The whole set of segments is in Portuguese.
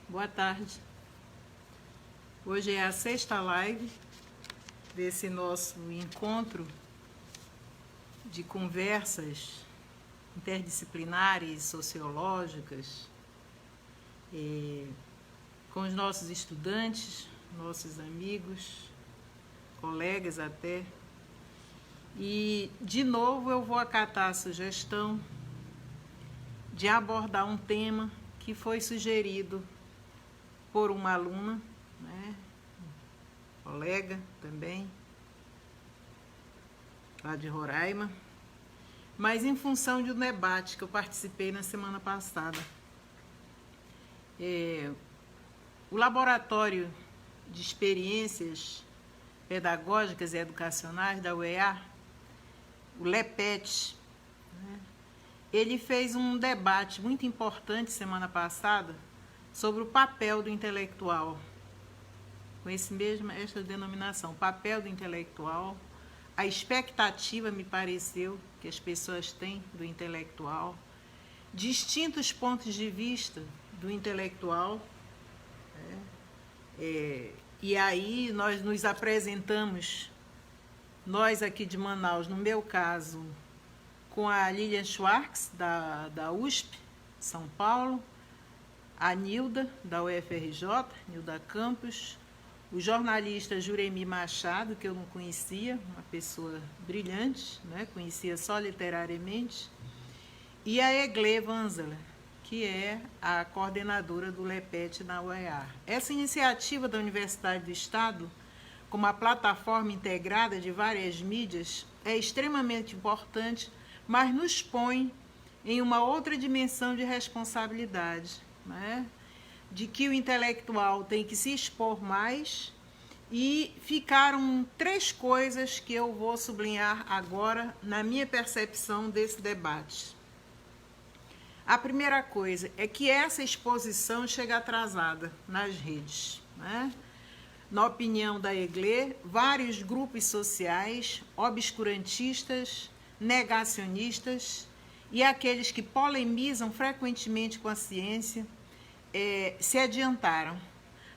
Boa tarde. Hoje é a sexta live desse nosso encontro de conversas interdisciplinares, sociológicas, com os nossos estudantes, nossos amigos, colegas até. E, de novo, eu vou acatar a sugestão de abordar um tema que foi sugerido por uma aluna, né, colega também, lá de Roraima, mas em função de um debate que eu participei na semana passada. O Laboratório de Experiências Pedagógicas e Educacionais da UEA, o LEPET, né, ele fez um debate muito importante semana passada sobre o papel do intelectual, com essa denominação, papel do intelectual, a expectativa, me pareceu, que as pessoas têm do intelectual, distintos pontos de vista do intelectual, e aí nós nos apresentamos, nós aqui de Manaus, no meu caso, com a Lilian Schwartz, da USP, São Paulo, a Nilda, da UFRJ, Nilda Campos, o jornalista Juremi Machado, que eu não conhecia, uma pessoa brilhante, né? Conhecia só literariamente, e a Egle Vanzela, que é a coordenadora do LEPET na UEA. Essa iniciativa da Universidade do Estado, como uma plataforma integrada de várias mídias, é extremamente importante, mas nos põe em uma outra dimensão de responsabilidade, né? De que o intelectual tem que se expor mais, e ficaram 3 coisas que eu vou sublinhar agora na minha percepção desse debate. A primeira coisa é que essa exposição chega atrasada nas redes, né? Na opinião da Egle, vários grupos sociais, obscurantistas, negacionistas e aqueles que polemizam frequentemente com a ciência se adiantaram,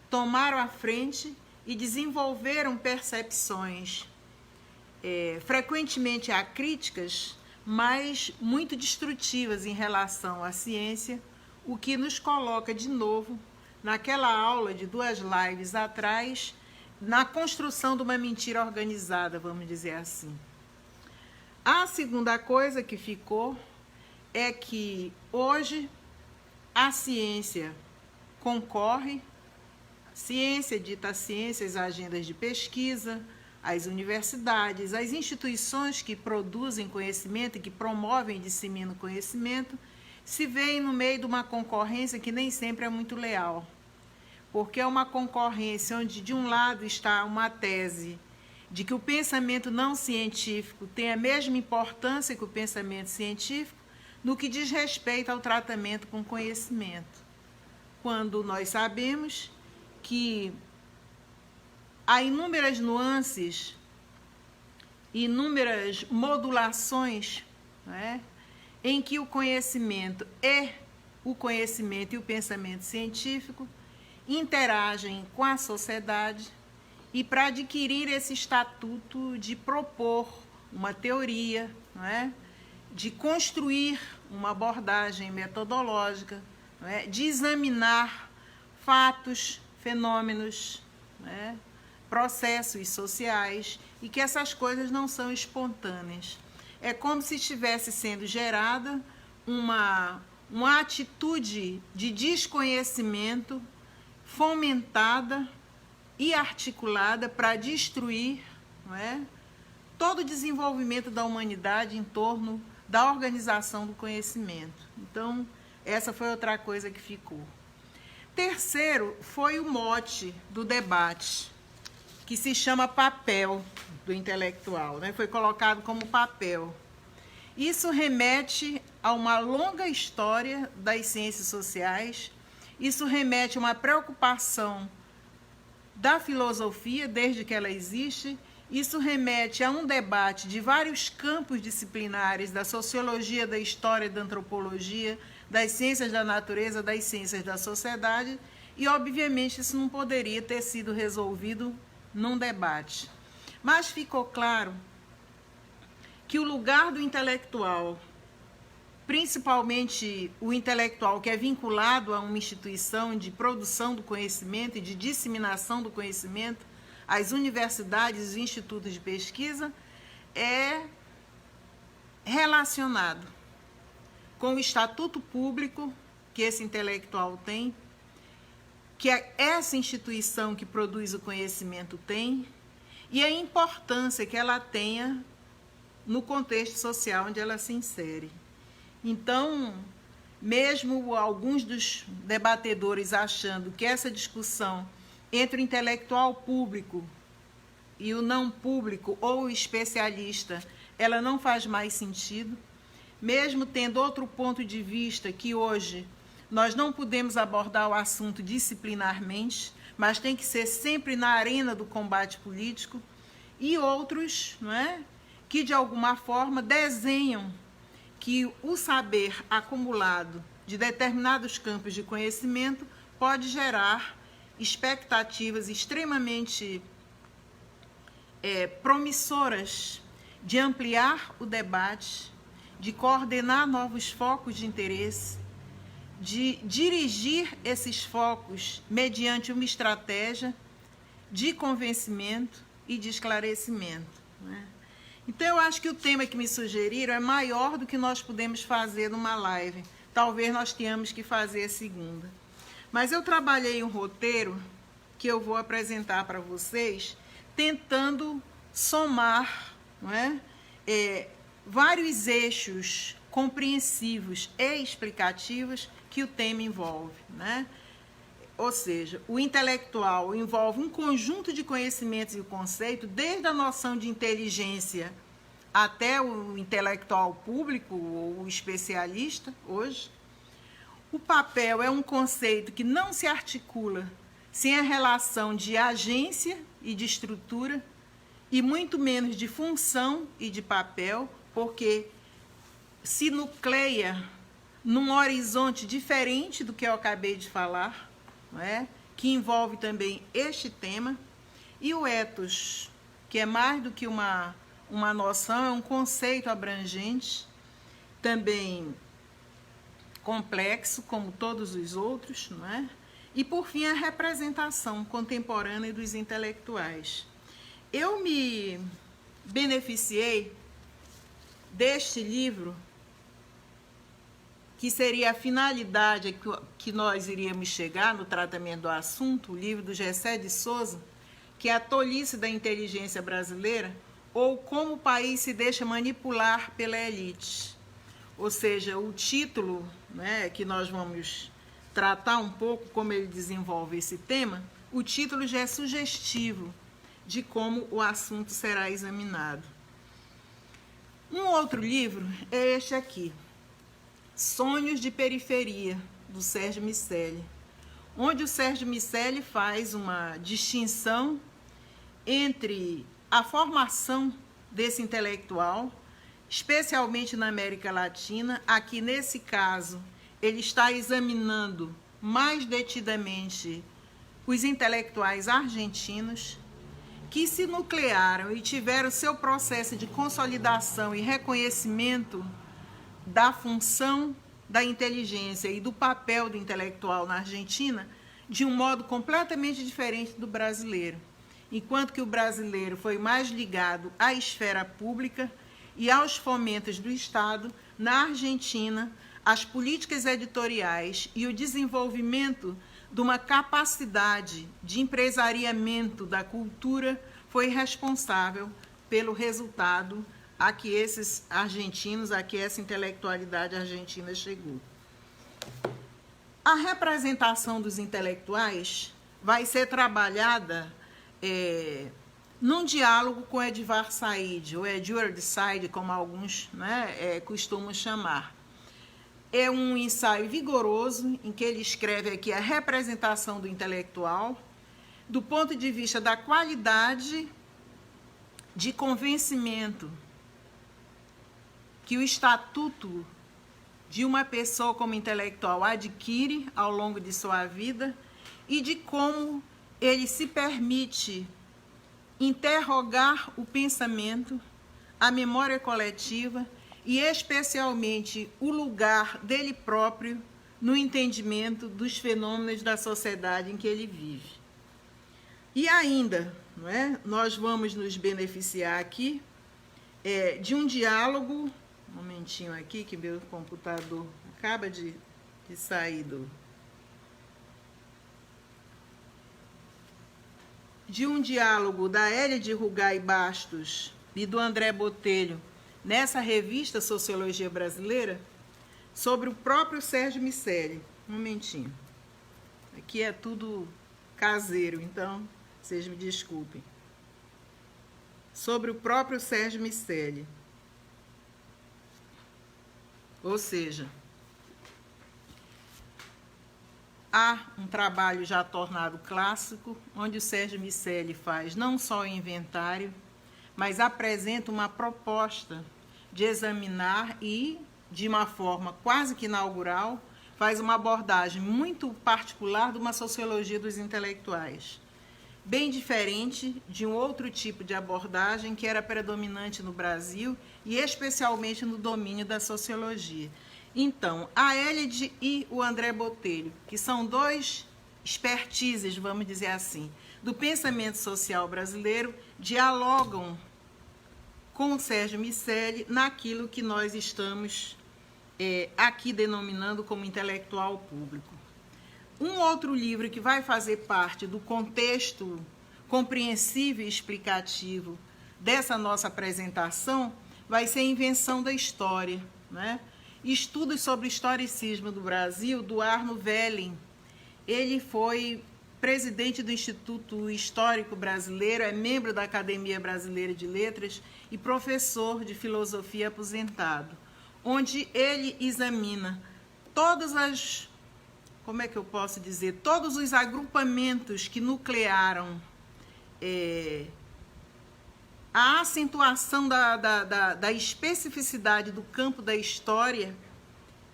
tomaram a frente e desenvolveram percepções frequentemente acríticas, mas muito destrutivas em relação à ciência, o que nos coloca de novo naquela aula de 2 lives atrás, na construção de uma mentira organizada, vamos dizer assim. A segunda coisa que ficou é que hoje a ciência concorre, ciência dita ciências, agendas de pesquisa, as universidades, as instituições que produzem conhecimento e que promovem e disseminam conhecimento, se veem no meio de uma concorrência que nem sempre é muito leal, porque é uma concorrência onde de um lado está uma tese de que o pensamento não científico tem a mesma importância que o pensamento científico no que diz respeito ao tratamento com conhecimento, quando nós sabemos que há inúmeras nuances, inúmeras modulações, né, em que o conhecimento e o pensamento científico interagem com a sociedade, e para adquirir esse estatuto de propor uma teoria, não é? De construir uma abordagem metodológica, não é? De examinar fatos, fenômenos, né? Processos sociais, e que essas coisas não são espontâneas. É como se estivesse sendo gerada uma atitude de desconhecimento fomentada e articulada para destruir, não é, todo o desenvolvimento da humanidade em torno da organização do conhecimento. Então, essa foi outra coisa que ficou. Terceiro, foi o mote do debate, que se chama papel do intelectual, né? Foi colocado como papel. Isso remete a uma longa história das ciências sociais, isso remete a uma preocupação da filosofia, desde que ela existe, isso remete a um debate de vários campos disciplinares, da sociologia, da história, da antropologia, das ciências da natureza, das ciências da sociedade, e, obviamente, isso não poderia ter sido resolvido num debate. Mas ficou claro que o lugar do intelectual, principalmente o intelectual que é vinculado a uma instituição de produção do conhecimento e de disseminação do conhecimento, as universidades e institutos de pesquisa, é relacionado com o estatuto público que esse intelectual tem, que essa instituição que produz o conhecimento tem, e a importância que ela tenha no contexto social onde ela se insere. Então, mesmo alguns dos debatedores achando que essa discussão entre o intelectual público e o não público ou o especialista, ela não faz mais sentido, mesmo tendo outro ponto de vista que hoje nós não podemos abordar o assunto disciplinarmente, mas tem que ser sempre na arena do combate político, e outros, não é, que de alguma forma desenham que o saber acumulado de determinados campos de conhecimento pode gerar expectativas extremamente promissoras de ampliar o debate, de coordenar novos focos de interesse, de dirigir esses focos mediante uma estratégia de convencimento e de esclarecimento, né? Então, eu acho que o tema que me sugeriram é maior do que nós podemos fazer numa live. Talvez nós tenhamos que fazer a segunda. Mas eu trabalhei um roteiro que eu vou apresentar para vocês, tentando somar, não é? Vários eixos compreensivos e explicativos que o tema envolve, né? Ou seja, o intelectual envolve um conjunto de conhecimentos e conceitos, desde a noção de inteligência até o intelectual público ou o especialista hoje. O papel é um conceito que não se articula sem a relação de agência e de estrutura, e muito menos de função e de papel, porque se nucleia num horizonte diferente do que eu acabei de falar, não é? Que envolve também este tema, e o ethos, que é mais do que uma noção, é um conceito abrangente, também complexo, como todos os outros, não é? E, por fim, a representação contemporânea dos intelectuais. Eu me beneficiei deste livro, que seria a finalidade que nós iríamos chegar no tratamento do assunto, o livro do Gessé de Souza, que é A Tolice da Inteligência Brasileira, ou Como o País se Deixa Manipular pela Elite. Ou seja, o título, né, que nós vamos tratar um pouco como ele desenvolve esse tema, o título já é sugestivo de como o assunto será examinado. Um outro livro é este aqui, Sonhos de Periferia, do Sérgio Miceli, onde o Sérgio Miceli faz uma distinção entre a formação desse intelectual, especialmente na América Latina. Aqui, nesse caso, ele está examinando mais detidamente os intelectuais argentinos que se nuclearam e tiveram seu processo de consolidação e reconhecimento da função da inteligência e do papel do intelectual na Argentina de um modo completamente diferente do brasileiro. Enquanto que o brasileiro foi mais ligado à esfera pública e aos fomentos do Estado, na Argentina, as políticas editoriais e o desenvolvimento de uma capacidade de empresariamento da cultura foi responsável pelo resultado a que esses argentinos, a que essa intelectualidade argentina chegou. A representação dos intelectuais vai ser trabalhada num diálogo com Edvar Said, ou Edward Said, como alguns, né, costumam chamar. É um ensaio vigoroso em que ele escreve aqui a representação do intelectual do ponto de vista da qualidade de convencimento que o estatuto de uma pessoa como intelectual adquire ao longo de sua vida e de como ele se permite interrogar o pensamento, a memória coletiva e especialmente o lugar dele próprio no entendimento dos fenômenos da sociedade em que ele vive. E ainda, não é? Nós vamos nos beneficiar aqui de um diálogo, um momentinho aqui que meu computador acaba de sair de um diálogo da Hélia de Rugai Bastos e do André Botelho nessa revista Sociologia Brasileira sobre o próprio Sérgio Miceli. Um momentinho. Aqui é tudo caseiro, então vocês me desculpem. Sobre o próprio Sérgio Miceli. Ou seja, há um trabalho já tornado clássico, onde o Sérgio Miceli faz não só o inventário, mas apresenta uma proposta de examinar e, de uma forma quase que inaugural, faz uma abordagem muito particular de uma sociologia dos intelectuais, bem diferente de um outro tipo de abordagem que era predominante no Brasil e especialmente no domínio da sociologia. Então, a Hélia e o André Botelho, que são dois expertises, vamos dizer assim, do pensamento social brasileiro, dialogam com o Sérgio Miceli naquilo que nós estamos aqui denominando como intelectual público. Um outro livro que vai fazer parte do contexto compreensível e explicativo dessa nossa apresentação vai ser a Invenção da História, né? Estudos sobre o historicismo do Brasil, do Arno Velling. Ele foi presidente do Instituto Histórico Brasileiro, é membro da Academia Brasileira de Letras e professor de filosofia aposentado, onde ele examina todas as, como é que eu posso dizer, todos os agrupamentos que nuclearam a acentuação da especificidade do campo da história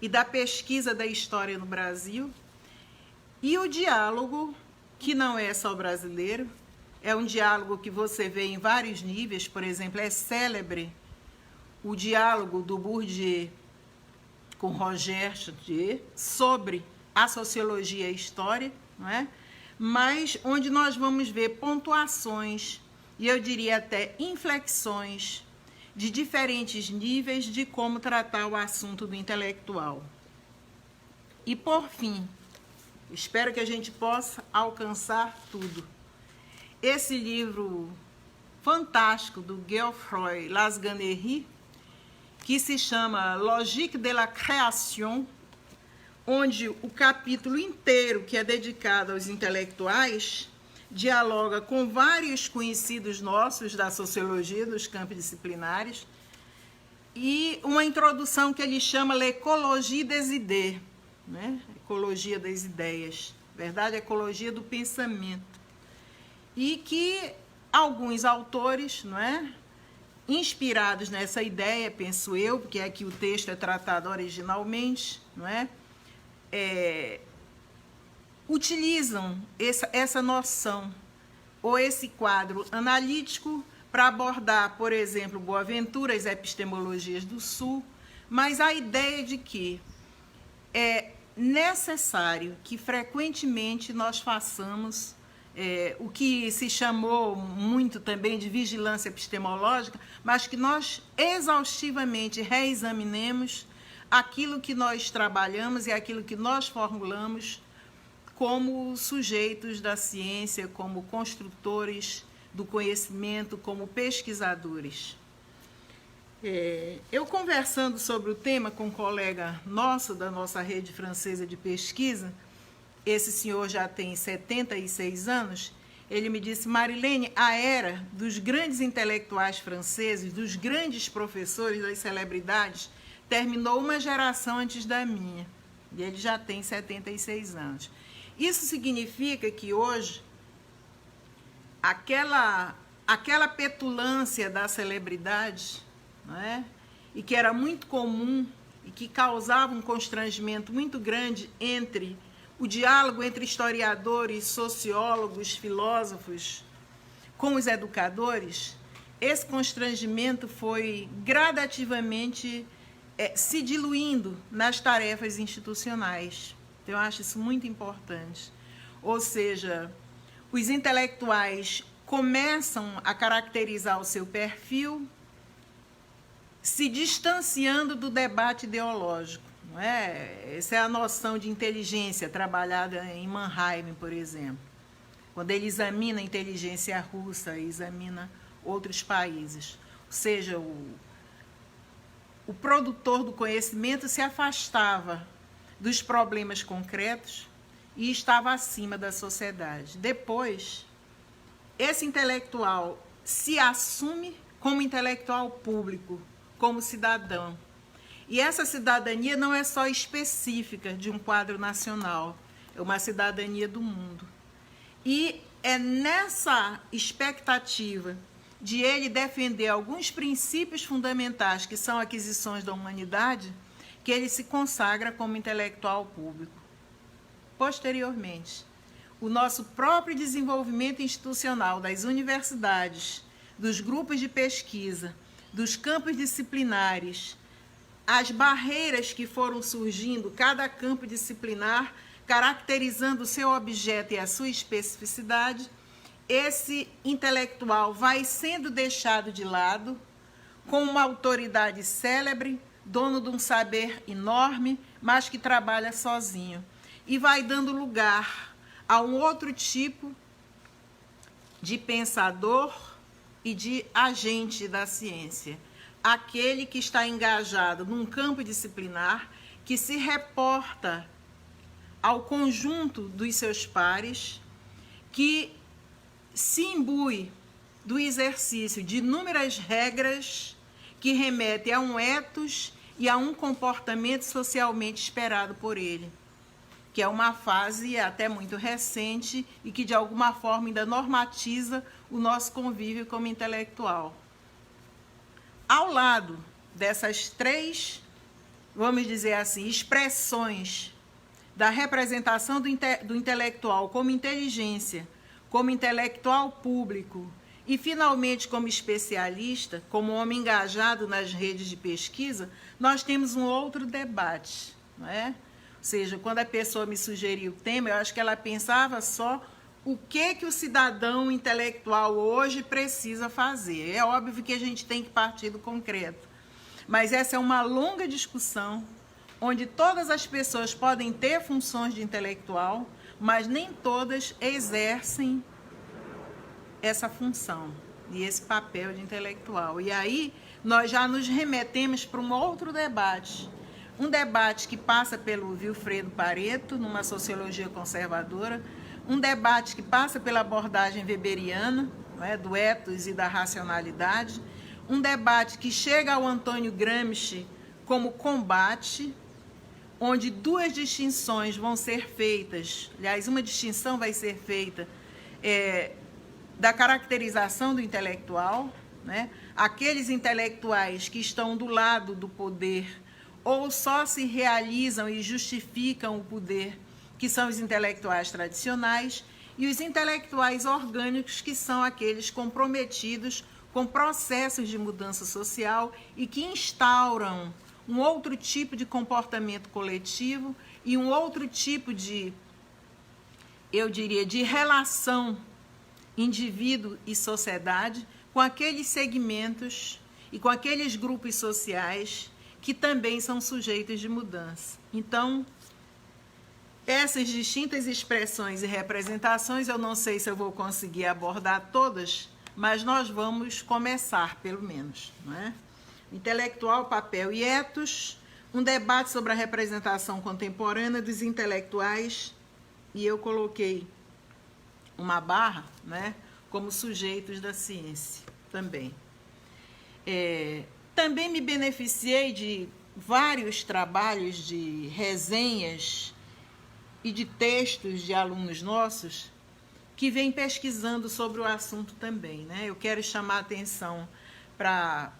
e da pesquisa da história no Brasil, e o diálogo, que não é só brasileiro, é um diálogo que você vê em vários níveis. Por exemplo, é célebre o diálogo do Bourdieu com Roger Chatier sobre a sociologia e a história, não é? Mas onde nós vamos ver pontuações, e eu diria até inflexões, de diferentes níveis de como tratar o assunto do intelectual. E, por fim, espero que a gente possa alcançar tudo. Esse livro fantástico do Geoffroy Lasganerie, que se chama Logique de la Création, onde o capítulo inteiro, que é dedicado aos intelectuais, dialoga com vários conhecidos nossos da sociologia, dos campos disciplinares, e uma introdução que ele chama L'Écologie des idées, né? Ecologia das ideias, verdade? Ecologia do pensamento. E que alguns autores, não é? Inspirados nessa ideia, penso eu, porque aqui o texto é tratado originalmente, não é? Utilizam essa noção ou esse quadro analítico para abordar, por exemplo, Boaventura, as epistemologias do Sul, mas a ideia de que é necessário que frequentemente nós façamos o que se chamou muito também de vigilância epistemológica, mas que nós exaustivamente reexaminemos aquilo que nós trabalhamos e aquilo que nós formulamos como sujeitos da ciência, como construtores do conhecimento, como pesquisadores. Eu conversando sobre o tema com um colega nosso, da nossa rede francesa de pesquisa, esse senhor já tem 76 anos, ele me disse: Marilene, a era dos grandes intelectuais franceses, dos grandes professores, das celebridades, terminou uma geração antes da minha. E ele já tem 76 anos. Isso significa que hoje aquela petulância da celebridade, não é? E que era muito comum e que causava um constrangimento muito grande entre o diálogo entre historiadores, sociólogos, filósofos com os educadores, esse constrangimento foi gradativamente se diluindo nas tarefas institucionais. Então, eu acho isso muito importante. Ou seja, os intelectuais começam a caracterizar o seu perfil se distanciando do debate ideológico. Não é? Essa é a noção de inteligência trabalhada em Mannheim, por exemplo, quando ele examina a inteligência russa e examina outros países. Ou seja, o produtor do conhecimento se afastava dos problemas concretos e estava acima da sociedade. Depois, esse intelectual se assume como intelectual público, como cidadão. E essa cidadania não é só específica de um quadro nacional, é uma cidadania do mundo. E é nessa expectativa de ele defender alguns princípios fundamentais que são aquisições da humanidade, que ele se consagra como intelectual público. Posteriormente, o nosso próprio desenvolvimento institucional das universidades, dos grupos de pesquisa, dos campos disciplinares, as barreiras que foram surgindo, cada campo disciplinar caracterizando o seu objeto e a sua especificidade, esse intelectual vai sendo deixado de lado com uma autoridade célebre, dono de um saber enorme, mas que trabalha sozinho, e vai dando lugar a um outro tipo de pensador e de agente da ciência, aquele que está engajado num campo disciplinar, que se reporta ao conjunto dos seus pares, que se imbui do exercício de inúmeras regras que remetem a um ethos e a um comportamento socialmente esperado por ele, que é uma fase até muito recente e que de alguma forma ainda normatiza o nosso convívio como intelectual. Ao lado dessas três, vamos dizer assim, expressões da representação do intelectual como inteligência, como intelectual público e, finalmente, como especialista, como homem engajado nas redes de pesquisa, nós temos um outro debate, não é? Ou seja, quando a pessoa me sugeriu o tema, eu acho que ela pensava só o que o cidadão intelectual hoje precisa fazer. É óbvio que a gente tem que partir do concreto, mas essa é uma longa discussão onde todas as pessoas podem ter funções de intelectual, mas nem todas exercem essa função e esse papel de intelectual. E aí nós já nos remetemos para um outro debate, um debate que passa pelo Vilfredo Pareto, numa sociologia conservadora, um debate que passa pela abordagem weberiana, não é, do ethos e da racionalidade, um debate que chega ao Antônio Gramsci como combate, onde duas distinções vão ser feitas, aliás, uma distinção vai ser feita da caracterização do intelectual, né? Aqueles intelectuais que estão do lado do poder ou só se realizam e justificam o poder, que são os intelectuais tradicionais, e os intelectuais orgânicos, que são aqueles comprometidos com processos de mudança social e que instauram um outro tipo de comportamento coletivo e um outro tipo de, eu diria, de relação indivíduo e sociedade com aqueles segmentos e com aqueles grupos sociais que também são sujeitos de mudança. Então, essas distintas expressões e representações, eu não sei se eu vou conseguir abordar todas, mas nós vamos começar, pelo menos, não é? Intelectual, papel e ethos, um debate sobre a representação contemporânea dos intelectuais, e eu coloquei uma barra, né, como sujeitos da ciência também. Também me beneficiei de vários trabalhos de resenhas e de textos de alunos nossos que vêm pesquisando sobre o assunto também, né? Eu quero chamar a atenção para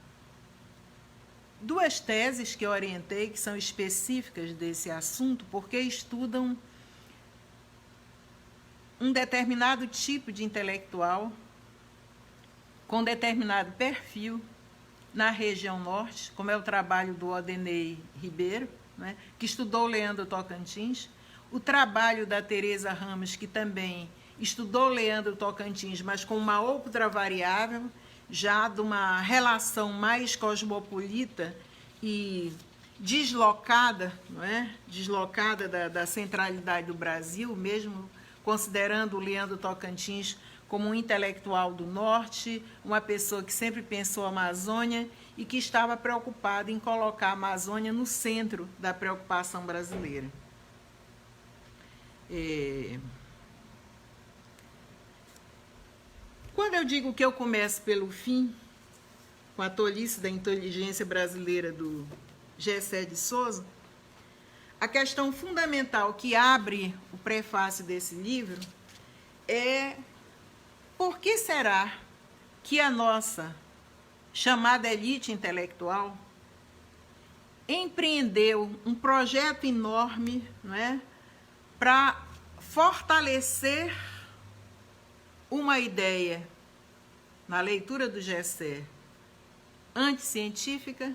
duas teses que eu orientei, que são específicas desse assunto, porque estudam um determinado tipo de intelectual com determinado perfil na região norte, como é o trabalho do Odenei Ribeiro, né, que estudou Leandro Tocantins, o trabalho da Teresa Ramos, que também estudou Leandro Tocantins, mas com uma outra variável, já de uma relação mais cosmopolita e deslocada, não é? Deslocada da centralidade do Brasil, mesmo considerando o Leandro Tocantins como um intelectual do norte, uma pessoa que sempre pensou a Amazônia e que estava preocupada em colocar a Amazônia no centro da preocupação brasileira. Quando eu digo que eu começo pelo fim, com a tolice da inteligência brasileira do Gessé de Souza, a questão fundamental que abre o prefácio desse livro é: por que será que a nossa chamada elite intelectual empreendeu um projeto enorme, não é, para fortalecer uma ideia, na leitura do Gessé, anticientífica,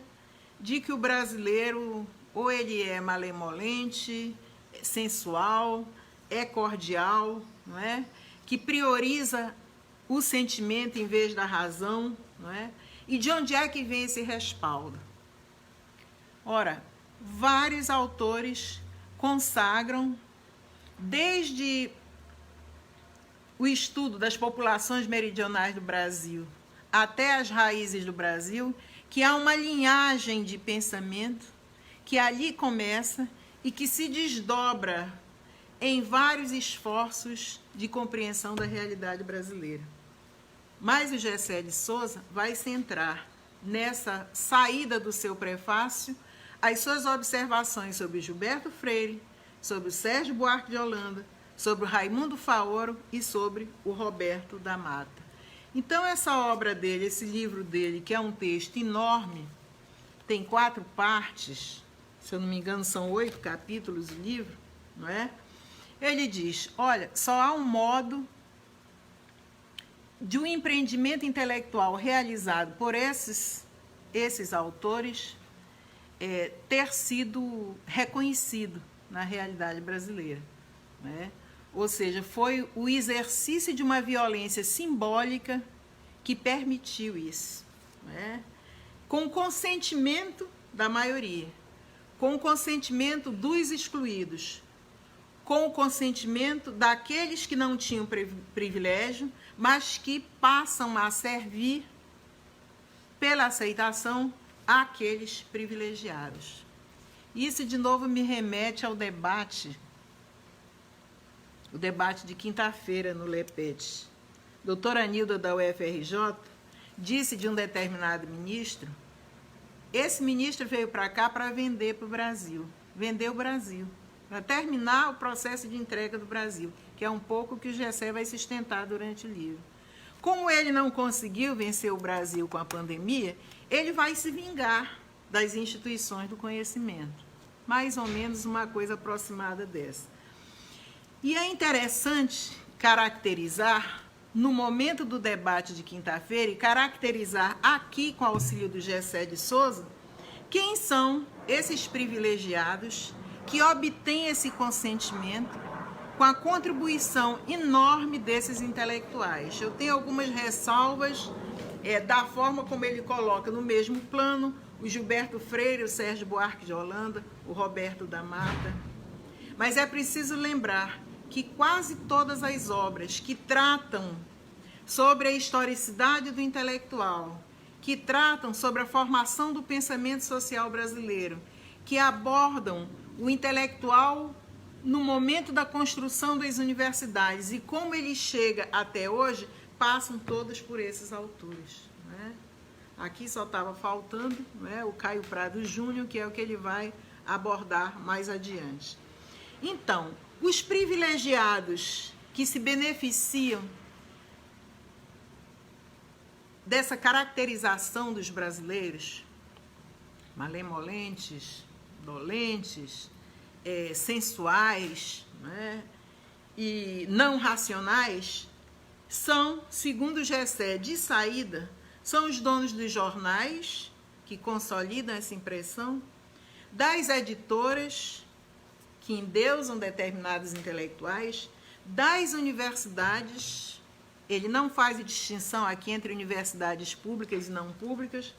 de que o brasileiro ou ele é malemolente, sensual, é cordial, não é? Que prioriza o sentimento em vez da razão, não é? E de onde é que vem esse respaldo? Ora, vários autores consagram, desde o estudo das populações meridionais do Brasil até as raízes do Brasil, que há uma linhagem de pensamento que ali começa e que se desdobra em vários esforços de compreensão da realidade brasileira. Mas o Gessé de Souza vai centrar nessa saída do seu prefácio as suas observações sobre Gilberto Freire, sobre o Sérgio Buarque de Holanda, sobre o Raimundo Faoro e sobre o Roberto da Mata. Então, essa obra dele, esse livro dele, que é um texto enorme, tem 4 partes, se eu não me engano, são 8 capítulos o livro, não é? Ele diz: olha, só há um modo de um empreendimento intelectual realizado por esses autores ter sido reconhecido na realidade brasileira, né? Ou seja, foi o exercício de uma violência simbólica que permitiu isso, né? Com o consentimento da maioria, com o consentimento dos excluídos, com o consentimento daqueles que não tinham privilégio, mas que passam a servir pela aceitação àqueles privilegiados. Isso, de novo, me remete ao debate, o debate de quinta-feira no LEPET. Doutora Anilda, da UFRJ, disse de um determinado ministro: esse ministro veio para cá para vender para o Brasil, vender o Brasil, para terminar o processo de entrega do Brasil, que é um pouco que o Gessé vai sustentar durante o livro. Como ele não conseguiu vencer o Brasil com a pandemia, ele vai se vingar das instituições do conhecimento. Mais ou menos uma coisa aproximada dessa. E é interessante caracterizar, no momento do debate de quinta-feira, e caracterizar aqui com o auxílio do Gessé de Souza, quem são esses privilegiados que obtêm esse consentimento com a contribuição enorme desses intelectuais. Eu tenho algumas ressalvas da forma como ele coloca no mesmo plano o Gilberto Freire, o Sérgio Buarque de Holanda, o Roberto da Mata. Mas é preciso lembrar que quase todas as obras que tratam sobre a historicidade do intelectual, que tratam sobre a formação do pensamento social brasileiro, que abordam o intelectual no momento da construção das universidades e como ele chega até hoje, passam todas por esses autores, né? Aqui só estava faltando, né, o Caio Prado Júnior, que é o que ele vai abordar mais adiante. Então, os privilegiados que se beneficiam dessa caracterização dos brasileiros, malemolentes, dolentes, sensuais, né, e não racionais são, segundo o Gessé, de saída, são os donos dos jornais, que consolidam essa impressão, das editoras, que endeusam determinados intelectuais, das universidades, ele não faz distinção aqui entre universidades públicas e não públicas,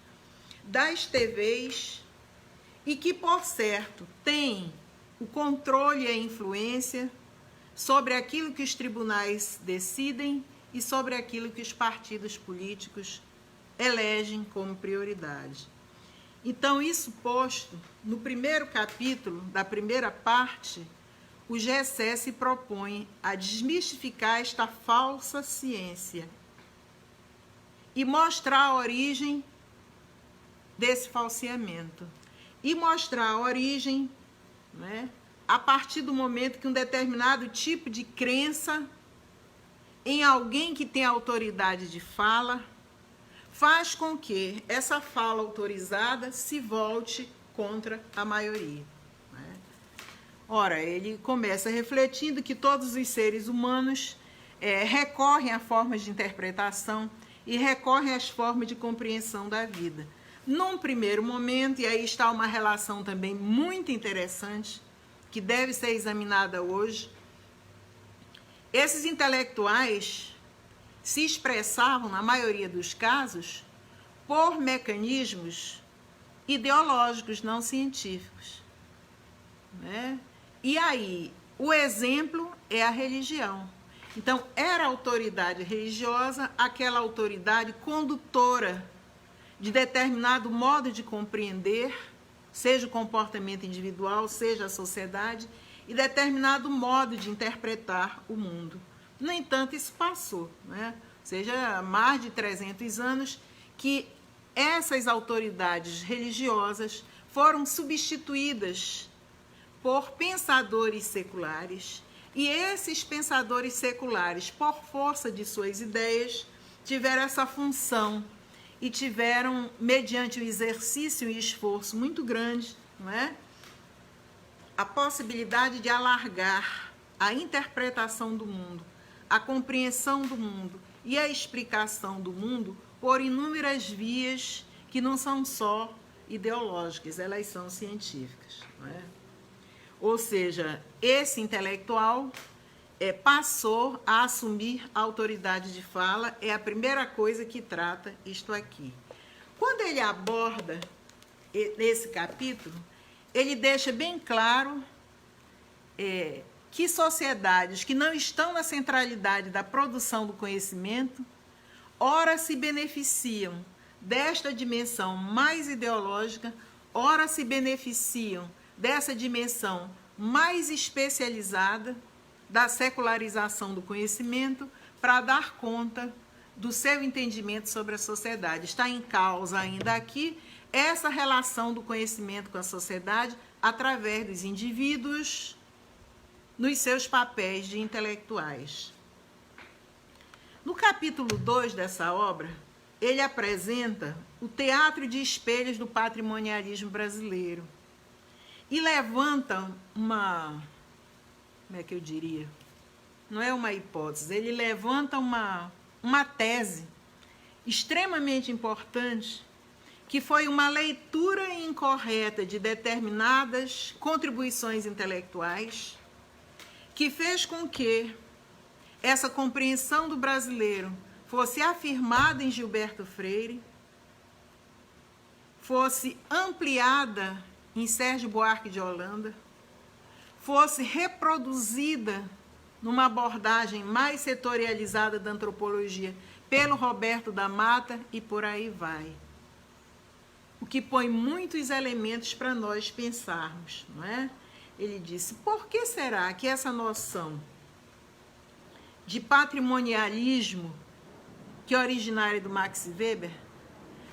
das TVs, e que, por certo, tem o controle e a influência sobre aquilo que os tribunais decidem e sobre aquilo que os partidos políticos elegem como prioridade. Então, isso posto, no primeiro capítulo da primeira parte, o Gessé se propõe a desmistificar esta falsa ciência e mostrar a origem desse falseamento. E mostrar a origem, né, a partir do momento que um determinado tipo de crença em alguém que tem autoridade de fala faz com que essa fala autorizada se volte contra a maioria. Né? Ora, ele começa refletindo que todos os seres humanos recorrem a formas de interpretação e recorrem às formas de compreensão da vida. Num primeiro momento, e aí está uma relação também muito interessante, que deve ser examinada hoje, esses intelectuais se expressavam, na maioria dos casos, por mecanismos ideológicos, não científicos. Né? E aí, o exemplo é a religião. Então, era a autoridade religiosa, aquela autoridade condutora de determinado modo de compreender, seja o comportamento individual, seja a sociedade, e determinado modo de interpretar o mundo. No entanto, isso passou, né? Ou seja, há mais de 300 anos que essas autoridades religiosas foram substituídas por pensadores seculares, e esses pensadores seculares, por força de suas ideias, tiveram essa função e tiveram, mediante um exercício e esforço muito grande, não é? A possibilidade de alargar a interpretação do mundo, a compreensão do mundo e a explicação do mundo por inúmeras vias que não são só ideológicas, elas são científicas. Não é? Ou seja, esse intelectual passou a assumir a autoridade de fala, é a primeira coisa que trata isto aqui. Quando ele aborda nesse capítulo, ele deixa bem claro que sociedades que não estão na centralidade da produção do conhecimento, ora se beneficiam desta dimensão mais ideológica, ora se beneficiam dessa dimensão mais especializada da secularização do conhecimento para dar conta do seu entendimento sobre a sociedade. Está em causa ainda aqui essa relação do conhecimento com a sociedade através dos indivíduos nos seus papéis de intelectuais. No capítulo 2 dessa obra, ele apresenta o teatro de espelhos do patrimonialismo brasileiro e levanta uma, como é que eu diria? Não é uma hipótese, ele levanta uma tese extremamente importante, que foi uma leitura incorreta de determinadas contribuições intelectuais, que fez com que essa compreensão do brasileiro fosse afirmada em Gilberto Freire, fosse ampliada em Sérgio Buarque de Holanda, fosse reproduzida numa abordagem mais setorializada da antropologia pelo Roberto da Mata e por aí vai. O que põe muitos elementos para nós pensarmos, não é? Ele disse, por que será que essa noção de patrimonialismo, que é originária do Max Weber,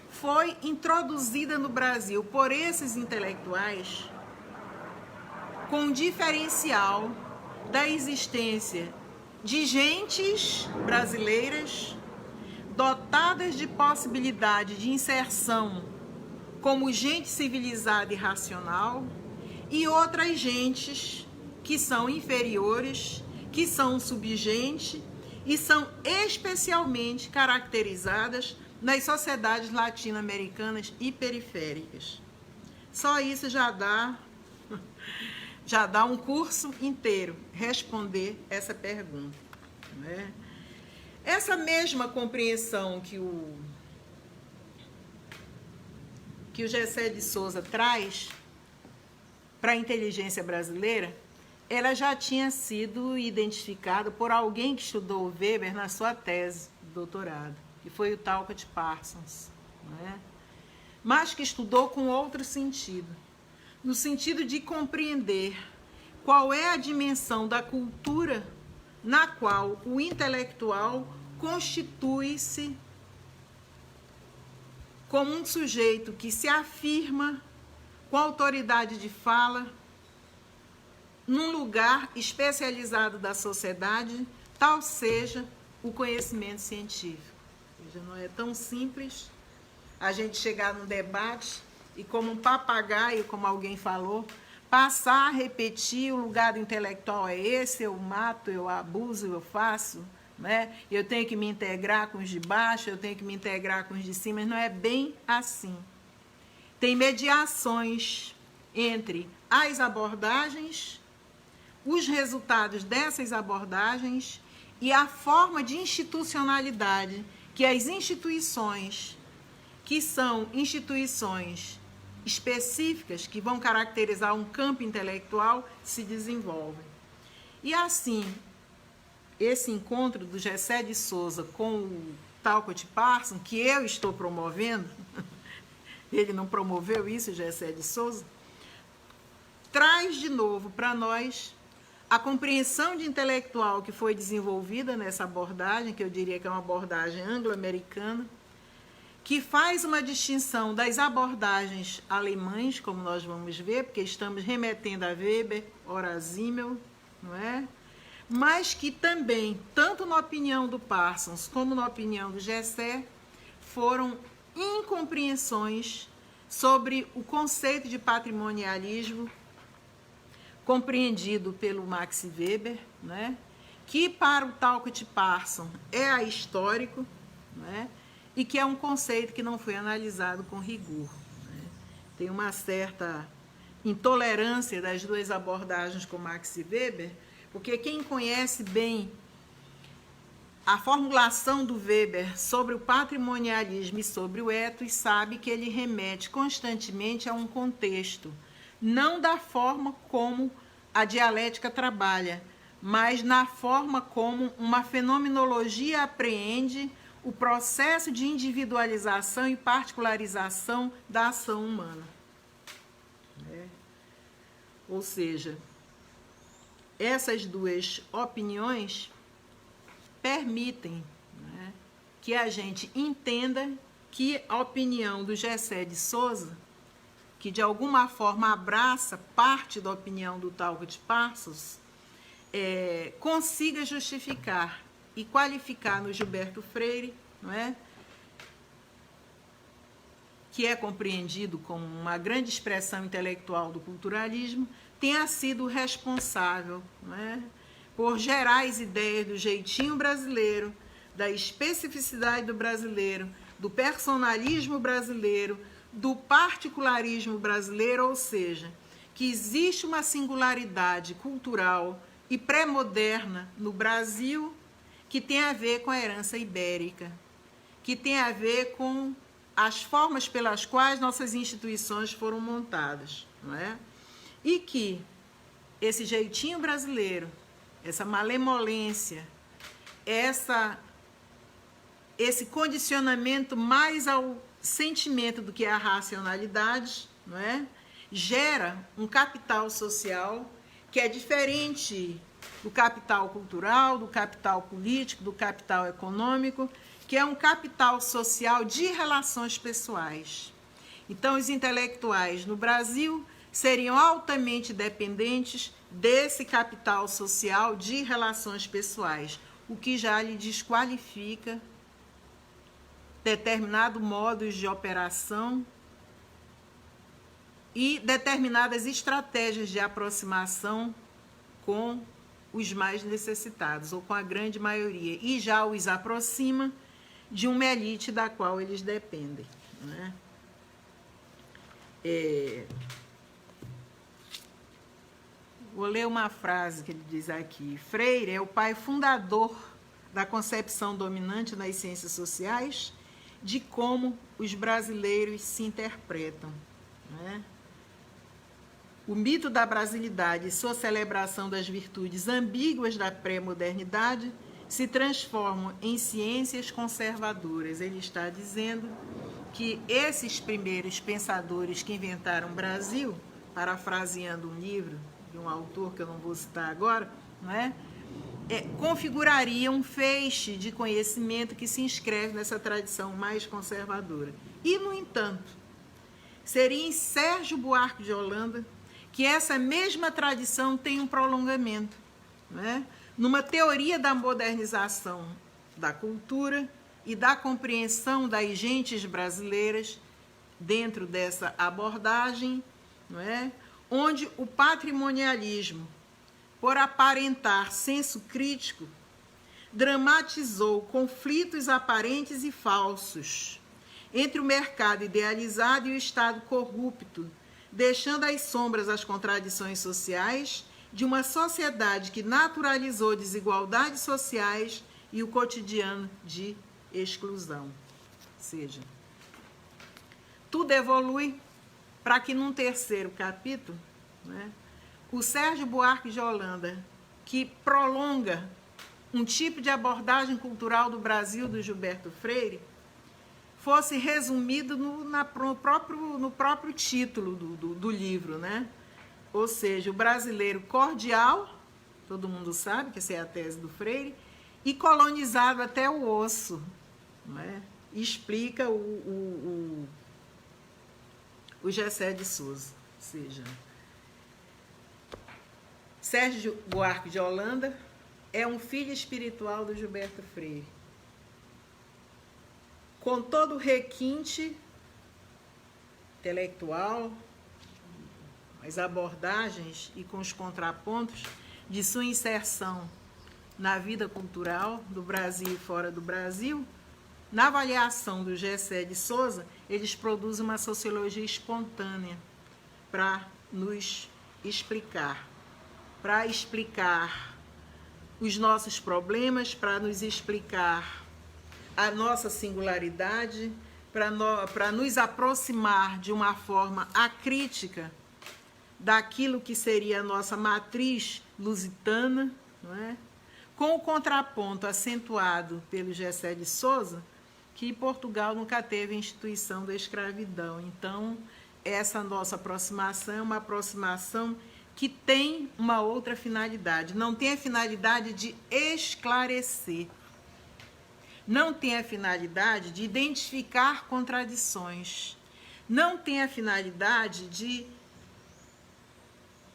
foi introduzida no Brasil por esses intelectuais com um diferencial da existência de gentes brasileiras dotadas de possibilidade de inserção como gente civilizada e racional, e outras gentes que são inferiores, que são subgente e são especialmente caracterizadas nas sociedades latino-americanas e periféricas. Só isso já dá um curso inteiro responder essa pergunta, não é? Essa mesma compreensão que o Gessé de Souza traz para a inteligência brasileira, ela já tinha sido identificada por alguém que estudou o Weber na sua tese de doutorado, que foi o Talcott Parsons, não é? Mas que estudou com outro sentido, no sentido de compreender qual é a dimensão da cultura na qual o intelectual constitui-se como um sujeito que se afirma com autoridade de fala num lugar especializado da sociedade, tal seja o conhecimento científico. Ou seja, não é tão simples a gente chegar num debate e, como um papagaio, como alguém falou, passar a repetir: o lugar do intelectual é esse, eu mato, eu abuso, eu faço, né? Eu tenho que me integrar com os de baixo, eu tenho que me integrar com os de cima, mas não é bem assim. Tem mediações entre as abordagens, os resultados dessas abordagens e a forma de institucionalidade que as instituições, que são instituições específicas, que vão caracterizar um campo intelectual, se desenvolvem. E assim, esse encontro do Gessé de Souza com o Talcott Parsons, que eu estou promovendo, ele não promoveu isso, o Gessé de Souza, traz de novo para nós a compreensão de intelectual que foi desenvolvida nessa abordagem, que eu diria que é uma abordagem anglo-americana, que faz uma distinção das abordagens alemãs, como nós vamos ver, porque estamos remetendo a Weber, Horace Simmel, não é? Mas que também, tanto na opinião do Parsons como na opinião do Gessé, foram incompreensões sobre o conceito de patrimonialismo compreendido pelo Max Weber, né? Que para o Talcott Parsons é ahistórico, né? E que é um conceito que não foi analisado com rigor, né? Tem uma certa intolerância das duas abordagens com Max Weber, porque quem conhece bem a formulação do Weber sobre o patrimonialismo e sobre o ethos sabe que ele remete constantemente a um contexto, não da forma como a dialética trabalha, mas na forma como uma fenomenologia apreende o processo de individualização e particularização da ação humana. Ou seja, essas duas opiniões permitem, né, que a gente entenda que a opinião do Gessé de Souza, que de alguma forma abraça parte da opinião do Talcott Parsons, consiga justificar e qualificar no Gilberto Freire, não é? Que é compreendido como uma grande expressão intelectual do culturalismo, tenha sido responsável, não é, por gerar as ideias do jeitinho brasileiro, da especificidade do brasileiro, do personalismo brasileiro, do particularismo brasileiro, ou seja, que existe uma singularidade cultural e pré-moderna no Brasil que tem a ver com a herança ibérica, que tem a ver com as formas pelas quais nossas instituições foram montadas, não é? E que esse jeitinho brasileiro, essa malemolência, esse condicionamento mais ao sentimento do que a racionalidade, não é? Gera um capital social que é diferente do capital cultural, do capital político, do capital econômico, que é um capital social de relações pessoais. Então, os intelectuais no Brasil seriam altamente dependentes desse capital social de relações pessoais, o que já lhe desqualifica determinado modos de operação e determinadas estratégias de aproximação com os mais necessitados, ou com a grande maioria, e já os aproxima de uma elite da qual eles dependem, né? Vou ler uma frase que ele diz aqui. Freire é o pai fundador da concepção dominante nas ciências sociais de como os brasileiros se interpretam, né? O mito da brasilidade e sua celebração das virtudes ambíguas da pré-modernidade se transformam em ciências conservadoras. Ele está dizendo que esses primeiros pensadores que inventaram o Brasil, parafraseando um livro de um autor que eu não vou citar agora, não é? Configurariam um feixe de conhecimento que se inscreve nessa tradição mais conservadora. E, no entanto, seria em Sérgio Buarque de Holanda que essa mesma tradição tem um prolongamento, né? Numa teoria da modernização da cultura e da compreensão das gentes brasileiras dentro dessa abordagem, não é? Onde o patrimonialismo, por aparentar senso crítico, dramatizou conflitos aparentes e falsos entre o mercado idealizado e o Estado corrupto, deixando às sombras as contradições sociais de uma sociedade que naturalizou desigualdades sociais e o cotidiano de exclusão. Ou seja, tudo evolui para que num terceiro capítulo, né, o Sérgio Buarque de Holanda, que prolonga um tipo de abordagem cultural do Brasil do Gilberto Freire, fosse resumido no próprio título do livro, né? Ou seja, o brasileiro cordial, todo mundo sabe que essa é a tese do Freire, e colonizado até o osso, não é? Explica o Gessé de Souza. Ou seja, Sérgio Buarque de Holanda é um filho espiritual do Gilberto Freire. Com todo o requinte intelectual, as abordagens e com os contrapontos de sua inserção na vida cultural do Brasil e fora do Brasil, na avaliação do Gessé de Souza, eles produzem uma sociologia espontânea para nos explicar, os nossos problemas, para nos explicar a nossa singularidade, para nos aproximar de uma forma acrítica daquilo que seria a nossa matriz lusitana, não é? Com o contraponto acentuado pelo Gessé de Souza, que Portugal nunca teve a instituição da escravidão. Então, essa nossa aproximação é uma aproximação que tem uma outra finalidade. Não tem a finalidade de esclarecer, não tem a finalidade de identificar contradições, não tem a finalidade de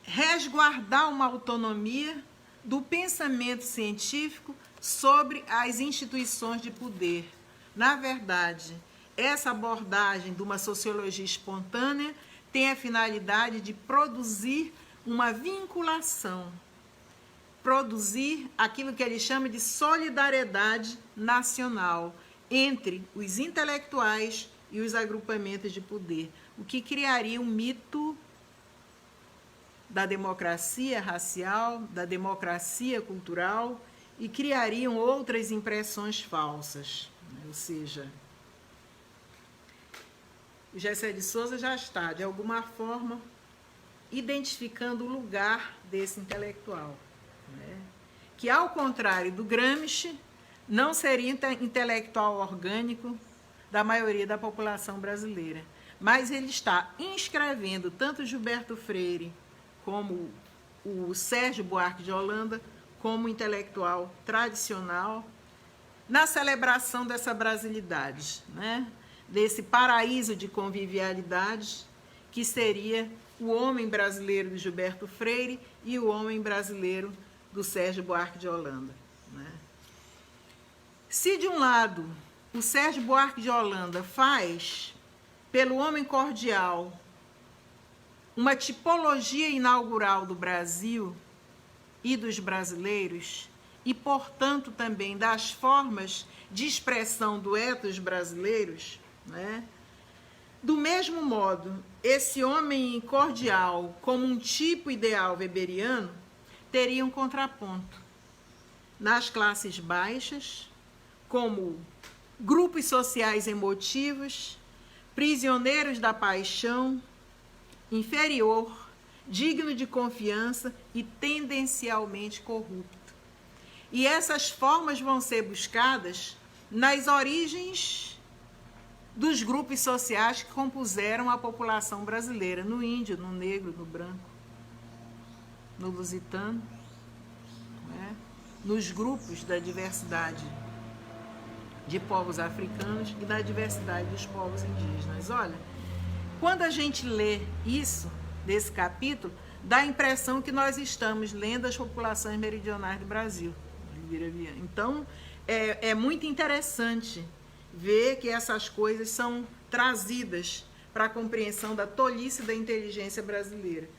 resguardar uma autonomia do pensamento científico sobre as instituições de poder. Na verdade, essa abordagem de uma sociologia espontânea tem a finalidade de produzir uma vinculação, produzir aquilo que ele chama de solidariedade nacional entre os intelectuais e os agrupamentos de poder, o que criaria um mito da democracia racial, da democracia cultural, e criariam outras impressões falsas. Ou seja, o Gessé de Souza já está, de alguma forma, identificando o lugar desse intelectual, né? Que, ao contrário do Gramsci, não seria intelectual orgânico da maioria da população brasileira, mas ele está inscrevendo tanto Gilberto Freire como o Sérgio Buarque de Holanda como intelectual tradicional na celebração dessa brasilidade, né? Desse paraíso de convivialidade que seria o homem brasileiro de Gilberto Freire e o homem brasileiro do Sérgio Buarque de Holanda, né? Se, de um lado, o Sérgio Buarque de Holanda faz, pelo homem cordial, uma tipologia inaugural do Brasil e dos brasileiros, e, portanto, também das formas de expressão do ethos brasileiros, né? Do mesmo modo, esse homem cordial, como um tipo ideal weberiano, teria um contraponto nas classes baixas, como grupos sociais emotivos, prisioneiros da paixão, inferior, digno de confiança e tendencialmente corrupto. E essas formas vão ser buscadas nas origens dos grupos sociais que compuseram a população brasileira, no índio, no negro, no branco, no lusitano, né? Nos grupos da diversidade de povos africanos e da diversidade dos povos indígenas. Olha, quando a gente lê isso, desse capítulo, dá a impressão que nós estamos lendo as populações meridionais do Brasil. Então, é muito interessante ver que essas coisas são trazidas para a compreensão da tolice da inteligência brasileira.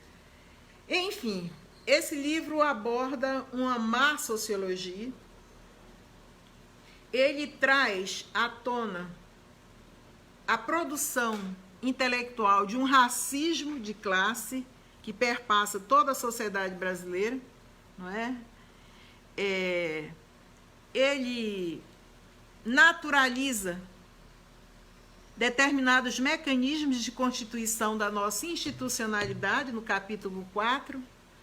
Enfim, esse livro aborda uma má sociologia. Ele traz à tona a produção intelectual de um racismo de classe que perpassa toda a sociedade brasileira, não é? Ele naturaliza determinados mecanismos de constituição da nossa institucionalidade, no capítulo 4,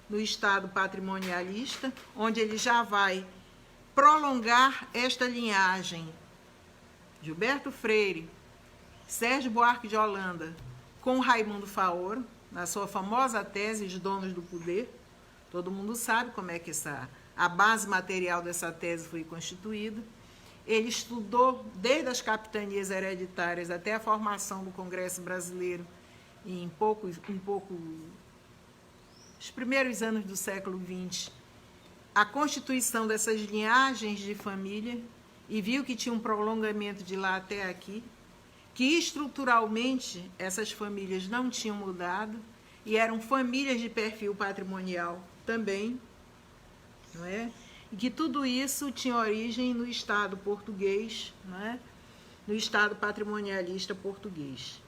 no Estado patrimonialista, onde ele já vai prolongar esta linhagem. Gilberto Freire, Sérgio Buarque de Holanda, com Raimundo Faoro, na sua famosa tese Os Donos do Poder. Todo mundo sabe como é que a base material dessa tese foi constituída. Ele estudou desde as capitanias hereditárias até a formação do Congresso Brasileiro os primeiros anos do século XX, a constituição dessas linhagens de família, e viu que tinha um prolongamento de lá até aqui, que estruturalmente essas famílias não tinham mudado e eram famílias de perfil patrimonial também, não é? E que tudo isso tinha origem no Estado português, não é? No Estado patrimonialista português.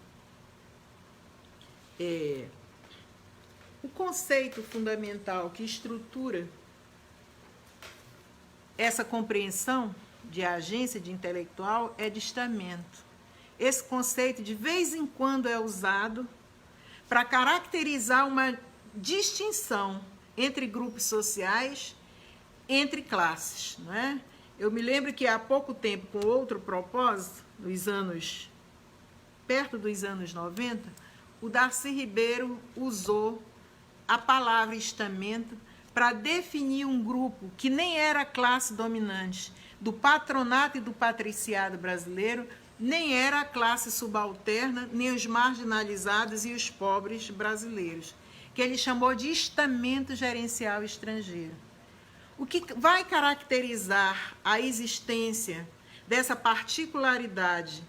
O conceito fundamental que estrutura essa compreensão de agência de intelectual é de estamento. Esse conceito, de vez em quando, é usado para caracterizar uma distinção entre grupos sociais, entre classes, não é? Eu me lembro que há pouco tempo, com outro propósito, perto dos anos 90, o Darcy Ribeiro usou a palavra estamento para definir um grupo que nem era a classe dominante do patronato e do patriciado brasileiro, nem era a classe subalterna, nem os marginalizados e os pobres brasileiros, que ele chamou de estamento gerencial estrangeiro. O que vai caracterizar a existência dessa particularidade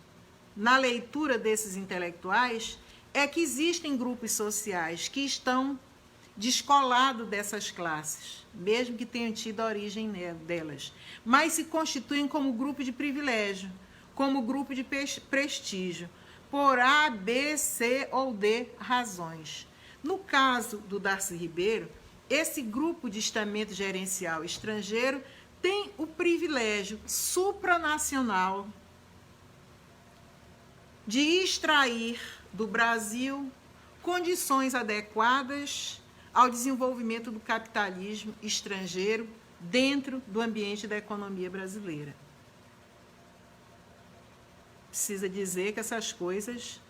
na leitura desses intelectuais é que existem grupos sociais que estão descolados dessas classes, mesmo que tenham tido a origem delas, mas se constituem como grupo de privilégio, como grupo de prestígio, por A, B, C ou D razões. No caso do Darcy Ribeiro, esse grupo de estamento gerencial estrangeiro tem o privilégio supranacional de extrair do Brasil condições adequadas ao desenvolvimento do capitalismo estrangeiro dentro do ambiente da economia brasileira. Precisa dizer que essas coisas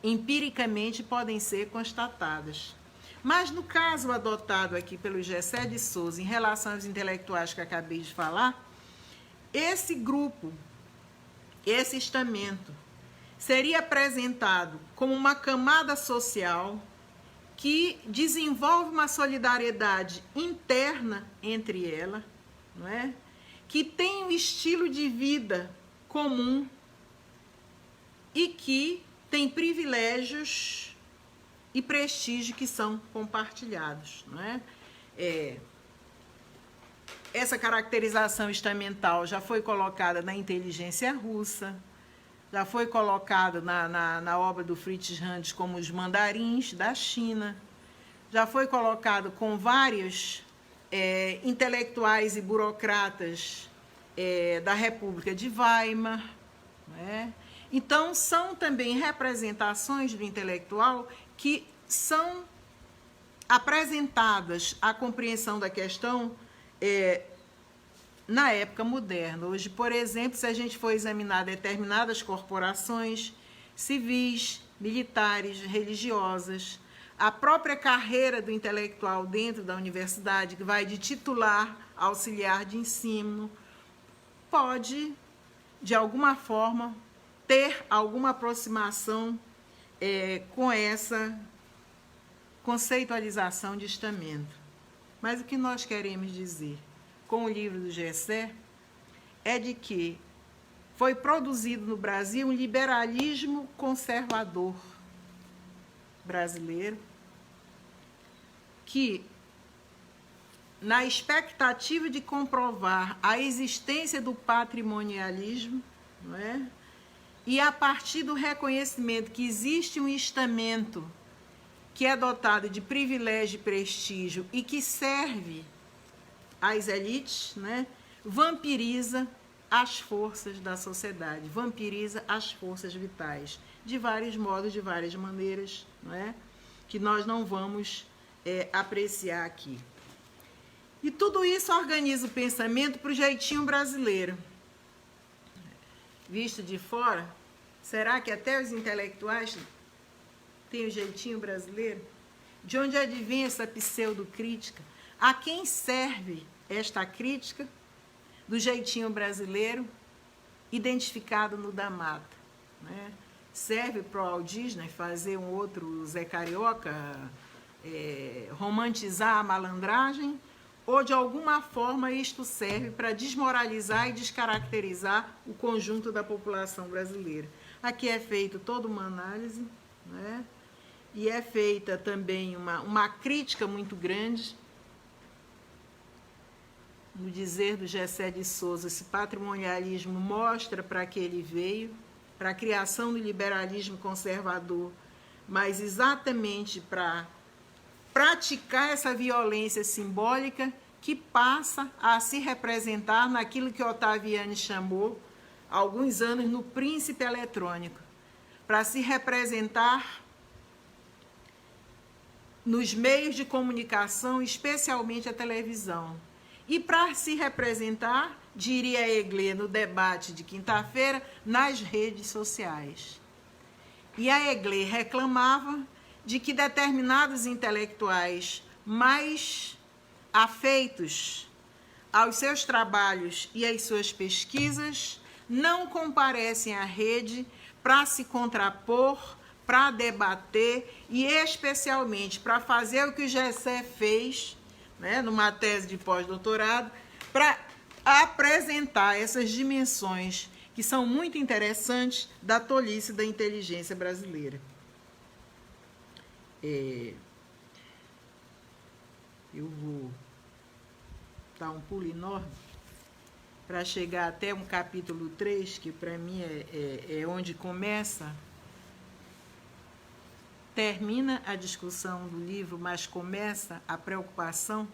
empiricamente podem ser constatadas. Mas no caso adotado aqui pelo Gessé de Souza em relação aos intelectuais que acabei de falar, esse grupo, esse estamento, seria apresentado como uma camada social que desenvolve uma solidariedade interna entre ela, não é? Que tem um estilo de vida comum e que tem privilégios e prestígio que são compartilhados, não é? essa caracterização estamental já foi colocada na inteligência russa, já foi colocada na obra do Fritz Hans como os mandarins da China, já foi colocado com vários intelectuais e burocratas da República de Weimar, né? Então, são também representações do intelectual que são apresentadas à compreensão da questão na época moderna. Hoje, por exemplo, se a gente for examinar determinadas corporações civis, militares, religiosas, a própria carreira do intelectual dentro da universidade, que vai de titular a auxiliar de ensino, pode, de alguma forma, ter alguma aproximação com essa conceitualização de estamento. Mas o que nós queremos dizer com o livro do Gessé é de que foi produzido no Brasil um liberalismo conservador brasileiro que, na expectativa de comprovar a existência do patrimonialismo, não é? E a partir do reconhecimento que existe um estamento que é dotado de privilégio e prestígio e que serve às elites, né, vampiriza as forças da sociedade, vampiriza as forças vitais, de vários modos, de várias maneiras, não é? Que nós não vamos apreciar aqui. E tudo isso organiza o pensamento para o jeitinho brasileiro. Visto de fora, será que até os intelectuais têm o jeitinho brasileiro? De onde advém essa pseudocrítica? A quem serve esta crítica do jeitinho brasileiro, identificado no da Mata, né? Serve para o Walt Disney fazer um outro Zé Carioca, romantizar a malandragem, ou de alguma forma isto serve para desmoralizar e descaracterizar o conjunto da população brasileira? Aqui é feita toda uma análise, né? E é feita também uma crítica muito grande. No dizer do Gessé de Souza, esse patrimonialismo mostra para que ele veio, para a criação do liberalismo conservador, mas exatamente para praticar essa violência simbólica que passa a se representar naquilo que Ottaviani chamou, há alguns anos, no príncipe eletrônico, para se representar nos meios de comunicação, especialmente a televisão. E para se representar, diria Eglé no debate de quinta-feira, nas redes sociais. E a Eglé reclamava de que determinados intelectuais mais afeitos aos seus trabalhos e às suas pesquisas não comparecem à rede para se contrapor, para debater e especialmente para fazer o que o Gessé fez, né, numa tese de pós-doutorado, para apresentar essas dimensões que são muito interessantes da tolice da inteligência brasileira. Eu vou dar um pulo enorme para chegar até um capítulo 3, que para mim é onde termina a discussão do livro, mas começa a preocupação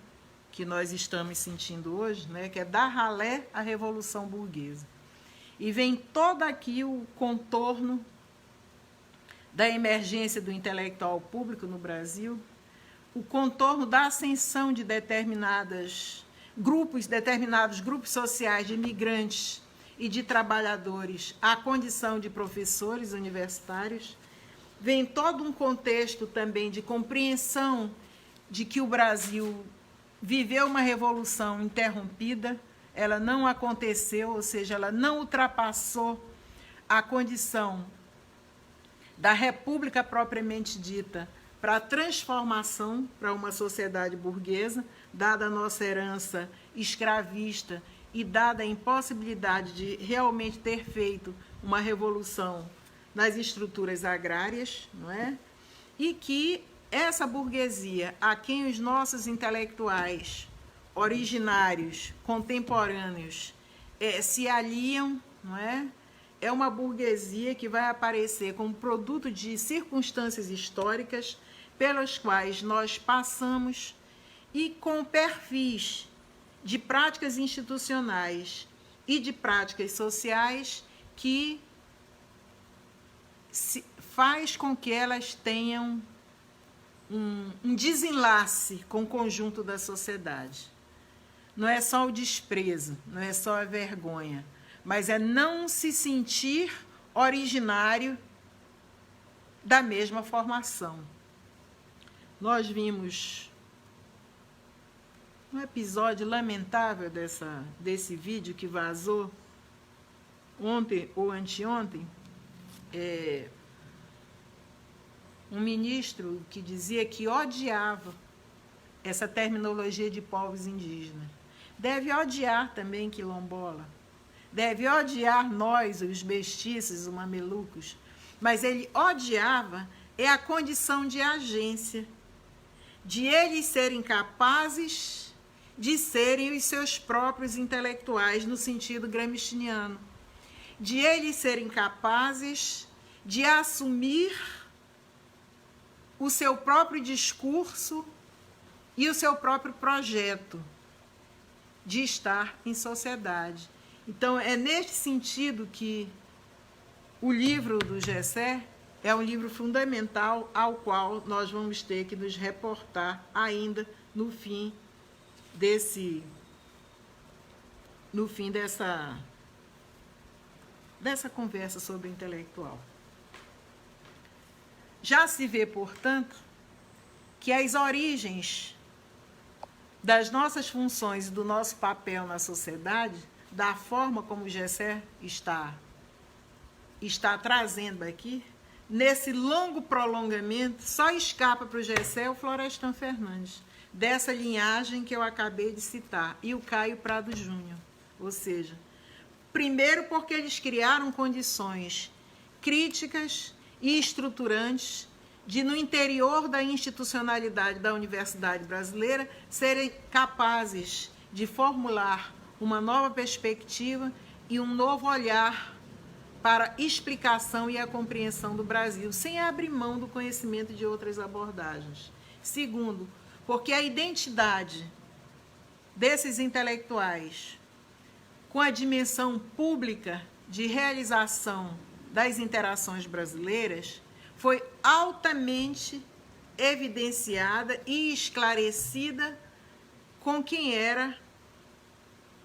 que nós estamos sentindo hoje, né, que é dar ralé à Revolução Burguesa. E vem todo aqui o contorno da emergência do intelectual público no Brasil, o contorno da ascensão de determinados grupos sociais de imigrantes e de trabalhadores à condição de professores universitários. Vem todo um contexto também de compreensão de que o Brasil viveu uma revolução interrompida, ela não aconteceu, ou seja, ela não ultrapassou a condição da república propriamente dita para a transformação para uma sociedade burguesa, dada a nossa herança escravista e dada a impossibilidade de realmente ter feito uma revolução nas estruturas agrárias, não é? E que essa burguesia, a quem os nossos intelectuais originários, contemporâneos, se aliam, não é? É uma burguesia que vai aparecer como produto de circunstâncias históricas pelas quais nós passamos e com perfis de práticas institucionais e de práticas sociais que faz com que elas tenham um desenlace com o conjunto da sociedade. Não é só o desprezo, não é só a vergonha, mas é não se sentir originário da mesma formação. Nós vimos um episódio lamentável desse vídeo que vazou ontem ou anteontem, um ministro que dizia que odiava essa terminologia de povos indígenas. Deve odiar também quilombola, deve odiar nós, os mestiços, os mamelucos, mas ele odiava a condição de agência, de eles serem capazes de serem os seus próprios intelectuais no sentido gramsciano, de eles serem capazes de assumir o seu próprio discurso e o seu próprio projeto de estar em sociedade. Então, é neste sentido que o livro do Gessé é um livro fundamental ao qual nós vamos ter que nos reportar ainda no fim dessa conversa sobre o intelectual. Já se vê, portanto, que as origens das nossas funções e do nosso papel na sociedade, da forma como o Gessé está trazendo aqui, nesse longo prolongamento, só escapa para o Gessé o Florestan Fernandes, dessa linhagem que eu acabei de citar, e o Caio Prado Júnior. Ou seja, primeiro porque eles criaram condições críticas e estruturantes de, no interior da institucionalidade da universidade brasileira, serem capazes de formular uma nova perspectiva e um novo olhar para a explicação e a compreensão do Brasil, sem abrir mão do conhecimento de outras abordagens. Segundo, porque a identidade desses intelectuais com a dimensão pública de realização das interações brasileiras foi altamente evidenciada e esclarecida com quem era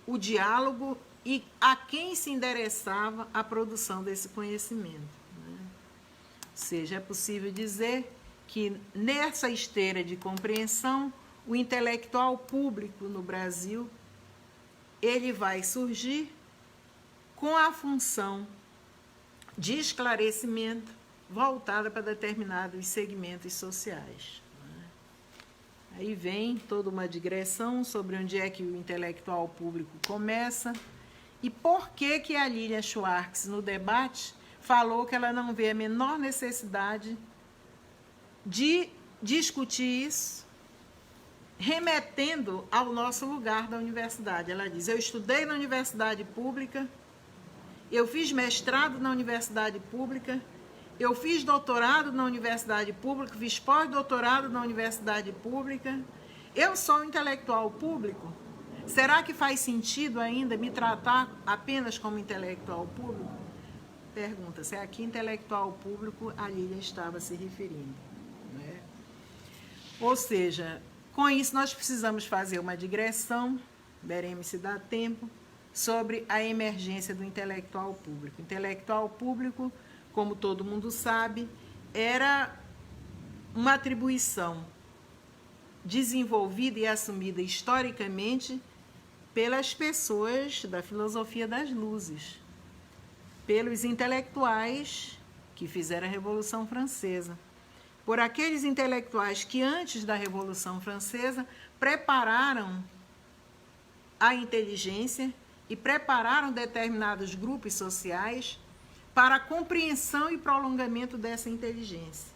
o diálogo e a quem se endereçava a produção desse conhecimento. Ou seja, é possível dizer que nessa esteira de compreensão, o intelectual público no Brasil, ele vai surgir com a função de esclarecimento voltada para determinados segmentos sociais. Aí vem toda uma digressão sobre onde é que o intelectual público começa e por que a Lilian Schwartz, no debate, falou que ela não vê a menor necessidade de discutir isso, remetendo ao nosso lugar da universidade. Ela diz: eu estudei na universidade pública, eu fiz mestrado na universidade pública, eu fiz doutorado na universidade pública, fiz pós-doutorado na universidade pública, eu sou um intelectual público. Será que faz sentido ainda me tratar apenas como intelectual público? Pergunta-se, a que intelectual público a Lilian estava se referindo, né? Ou seja, com isso nós precisamos fazer uma digressão, veremos se dá tempo, sobre a emergência do intelectual público. O intelectual público, como todo mundo sabe, era uma atribuição desenvolvida e assumida historicamente pelas pessoas da filosofia das luzes, pelos intelectuais que fizeram a Revolução Francesa, por aqueles intelectuais que antes da Revolução Francesa prepararam a inteligência e prepararam determinados grupos sociais para a compreensão e prolongamento dessa inteligência.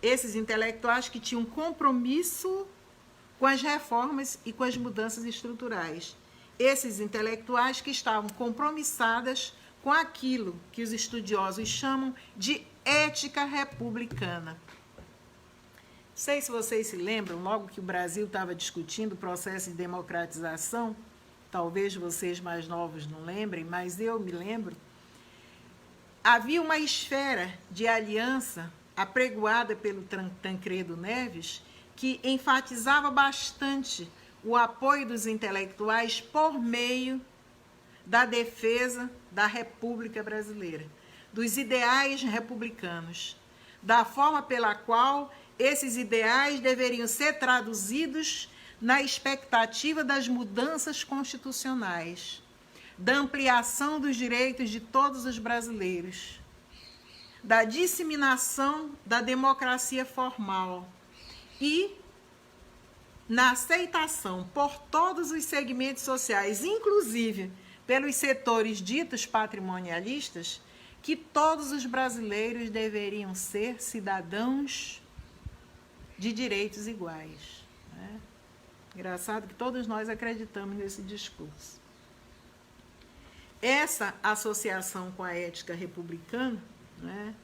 Esses intelectuais que tinham compromisso com as reformas e com as mudanças estruturais. Esses intelectuais que estavam compromissadas com aquilo que os estudiosos chamam de ética republicana. Não sei se vocês se lembram, logo que o Brasil estava discutindo o processo de democratização, talvez vocês mais novos não lembrem, mas eu me lembro, havia uma esfera de aliança apregoada pelo Tancredo Neves que enfatizava bastante o apoio dos intelectuais por meio da defesa da República Brasileira, dos ideais republicanos, da forma pela qual esses ideais deveriam ser traduzidos na expectativa das mudanças constitucionais, da ampliação dos direitos de todos os brasileiros, da disseminação da democracia formal e na aceitação por todos os segmentos sociais, inclusive pelos setores ditos patrimonialistas, que todos os brasileiros deveriam ser cidadãos de direitos iguais. Né? Engraçado que todos nós acreditamos nesse discurso. Essa associação com a ética republicana, né,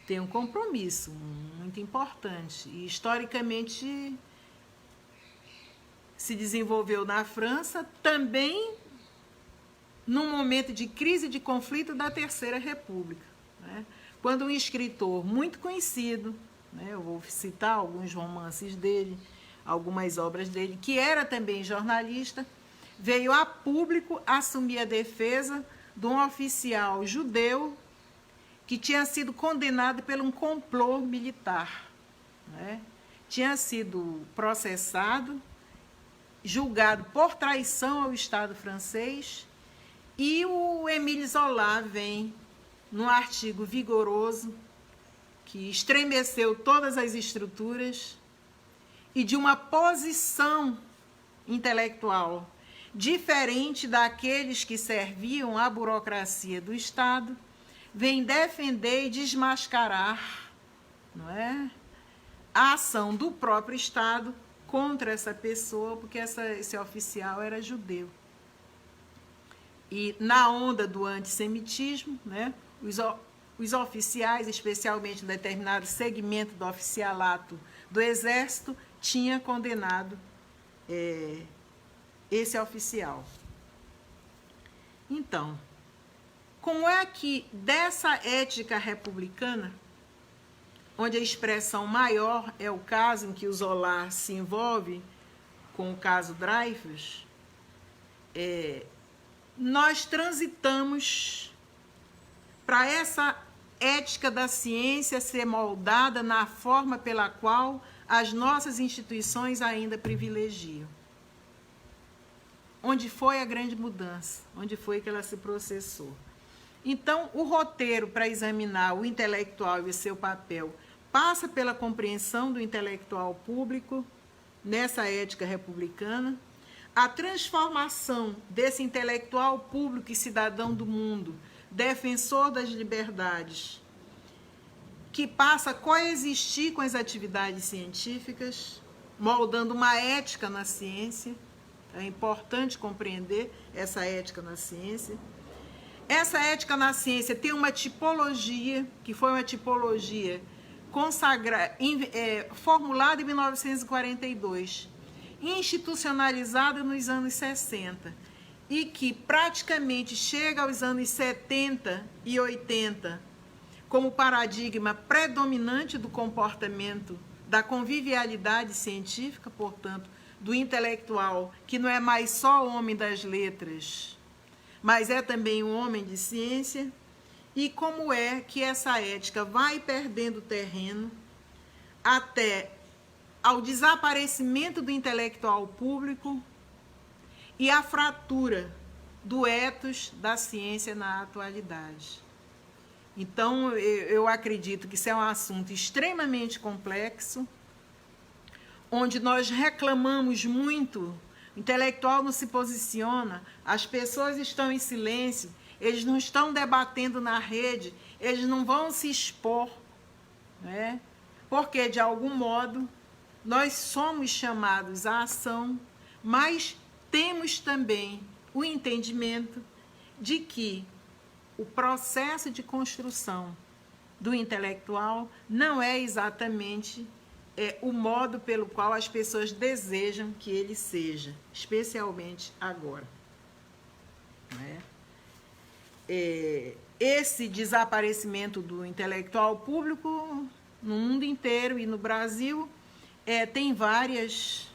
tem um compromisso muito importante e historicamente se desenvolveu na França, também num momento de crise de conflito da Terceira República, né? Quando um escritor muito conhecido, né, eu vou citar alguns romances dele, algumas obras dele, que era também jornalista, veio a público assumir a defesa de um oficial judeu que tinha sido condenado por um complô militar, né? Tinha sido processado, julgado por traição ao Estado francês, e o Émile Zola vem num artigo vigoroso que estremeceu todas as estruturas e de uma posição intelectual diferente daqueles que serviam à burocracia do Estado, vem defender e desmascarar, não é, a ação do próprio Estado contra essa pessoa, porque esse oficial era judeu. E na onda do antissemitismo, né, os oficiais, especialmente um determinado segmento do oficialato do Exército, tinha condenado esse oficial. Então, como é que dessa ética republicana, onde a expressão maior é o caso em que o Zola se envolve com o caso Dreyfus, nós transitamos para essa ética da ciência ser moldada na forma pela qual as nossas instituições ainda privilegiam. Onde foi a grande mudança? Onde foi que ela se processou? Então, o roteiro para examinar o intelectual e o seu papel passa pela compreensão do intelectual público nessa ética republicana, a transformação desse intelectual público e cidadão do mundo, defensor das liberdades, que passa a coexistir com as atividades científicas, moldando uma ética na ciência. É importante compreender essa ética na ciência. Essa ética na ciência tem uma tipologia, que foi uma tipologia formulada em 1942, institucionalizada nos anos 60, e que praticamente chega aos anos 70 e 80 como paradigma predominante do comportamento, da convivialidade científica, portanto, do intelectual, que não é mais só o homem das letras, mas é também um homem de ciência, e como é que essa ética vai perdendo terreno até ao desaparecimento do intelectual público e a fratura do ethos da ciência na atualidade. Então, eu acredito que isso é um assunto extremamente complexo, onde nós reclamamos muito, o intelectual não se posiciona, as pessoas estão em silêncio, eles não estão debatendo na rede, eles não vão se expor, né? Porque, de algum modo, nós somos chamados à ação, mas temos também o entendimento de que o processo de construção do intelectual não é exatamente o modo pelo qual as pessoas desejam que ele seja, especialmente agora. Não é? Esse desaparecimento do intelectual público no mundo inteiro e no Brasil tem várias,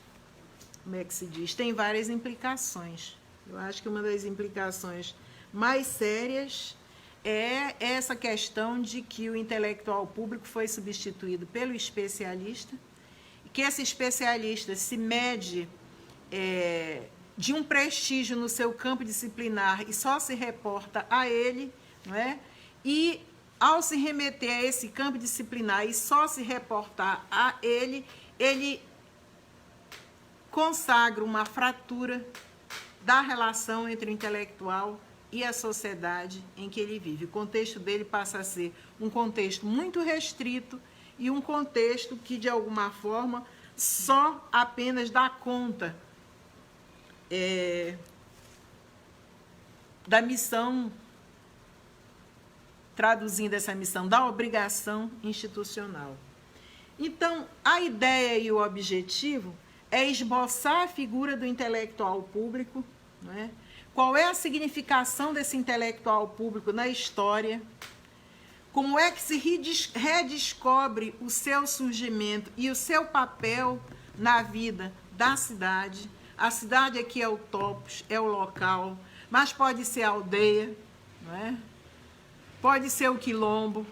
como é que se diz? Tem várias implicações. Eu acho que uma das implicações mais sérias é essa questão de que o intelectual público foi substituído pelo especialista, e que esse especialista se mede de um prestígio no seu campo disciplinar e só se reporta a ele, não é? E, ao se remeter a esse campo disciplinar e só se reportar a ele, ele consagra uma fratura da relação entre o intelectual e a sociedade em que ele vive. O contexto dele passa a ser um contexto muito restrito e um contexto que, de alguma forma, só apenas dá conta da missão, traduzindo essa missão, da obrigação institucional. Então, a ideia e o objetivo é esboçar a figura do intelectual público, não é? Qual é a significação desse intelectual público na história, como é que se redescobre o seu surgimento e o seu papel na vida da cidade. A cidade aqui é o topos, é o local, mas pode ser a aldeia, não é? Pode ser o quilombo,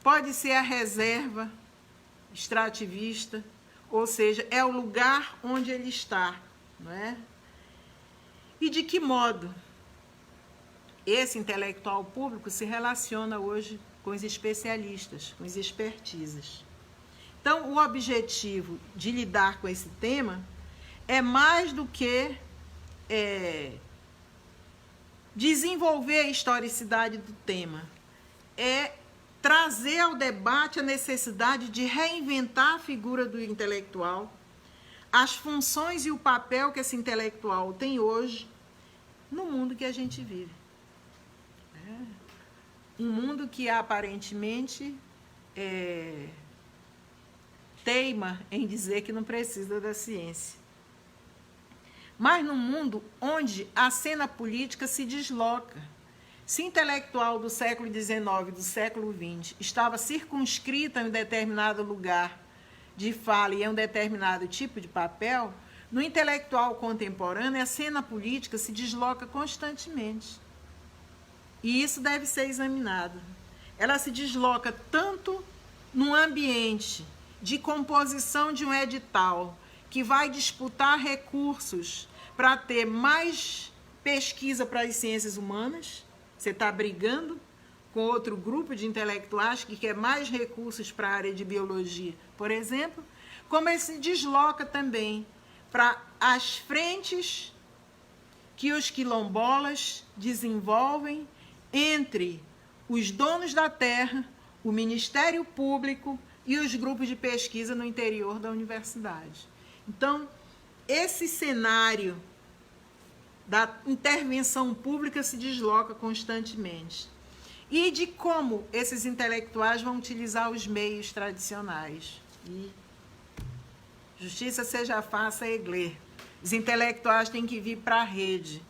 pode ser a reserva extrativista, ou seja, é o lugar onde ele está, não é? E de que modo esse intelectual público se relaciona hoje com os especialistas, com os expertises. Então, o objetivo de lidar com esse tema é mais do que desenvolver a historicidade do tema, é trazer ao debate a necessidade de reinventar a figura do intelectual, as funções e o papel que esse intelectual tem hoje no mundo que a gente vive. Um mundo que aparentemente teima em dizer que não precisa da ciência. Mas num mundo onde a cena política se desloca. Se o intelectual do século XIX, do século XX, estava circunscrita em um determinado lugar de fala e em um determinado tipo de papel, no intelectual contemporâneo, a cena política se desloca constantemente. E isso deve ser examinado. Ela se desloca tanto num ambiente de composição de um edital que vai disputar recursos para ter mais pesquisa para as ciências humanas. Você está brigando com outro grupo de intelectuais que quer mais recursos para a área de biologia, por exemplo, como ele se desloca também para as frentes que os quilombolas desenvolvem entre os donos da terra, o Ministério Público e os grupos de pesquisa no interior da universidade. Então, esse cenário da intervenção pública se desloca constantemente. E de como esses intelectuais vão utilizar os meios tradicionais. E justiça seja faça, Egler. Os intelectuais têm que vir para a rede.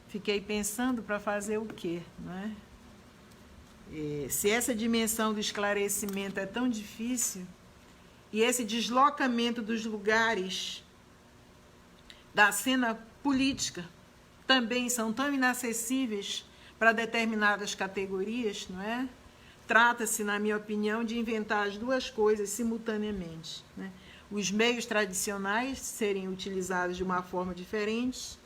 Fiquei pensando para fazer o quê, não é? Se essa dimensão do esclarecimento é tão difícil, e esse deslocamento dos lugares da cena política também são tão inacessíveis para determinadas categorias, não é? Trata-se, na minha opinião, de inventar as duas coisas simultaneamente, né? Os meios tradicionais serem utilizados de uma forma diferente,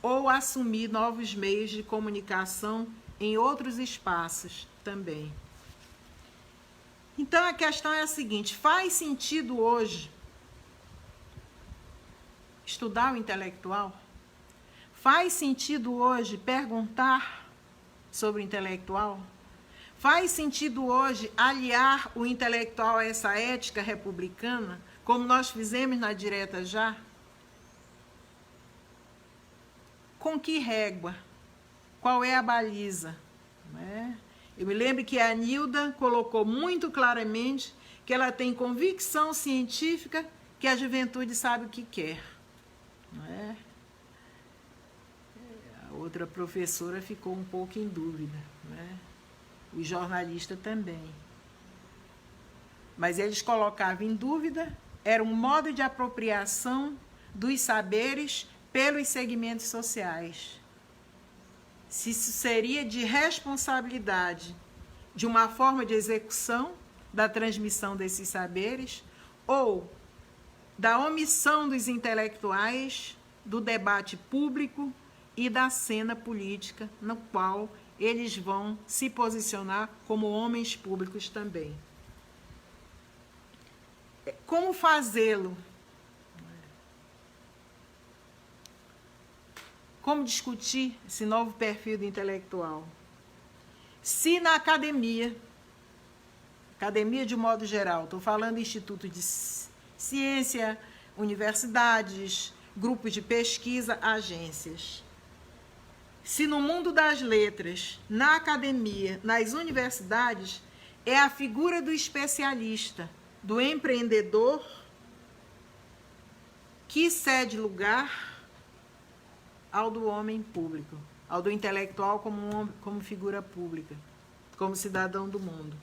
ou assumir novos meios de comunicação em outros espaços também. Então, a questão é a seguinte: faz sentido hoje estudar o intelectual? Faz sentido hoje perguntar sobre o intelectual? Faz sentido hoje aliar o intelectual a essa ética republicana, como nós fizemos na Direta Já? Com que régua? Qual é a baliza? Né? Eu me lembro que a Nilda colocou muito claramente que ela tem convicção científica que a juventude sabe o que quer. Né? A outra professora ficou um pouco em dúvida, né? O jornalista também. Mas eles colocavam em dúvida, era um modo de apropriação dos saberes pelos segmentos sociais. Se isso seria de responsabilidade de uma forma de execução da transmissão desses saberes ou da omissão dos intelectuais do debate público e da cena política, no qual eles vão se posicionar como homens públicos também. Como fazê-lo? Como discutir esse novo perfil do intelectual? Se na academia de um modo geral, estou falando instituto de ciência, universidades, grupos de pesquisa, agências. Se no mundo das letras, na academia, nas universidades, é a figura do especialista, do empreendedor, que cede lugar ao do homem público, ao do intelectual como figura pública, como cidadão do mundo.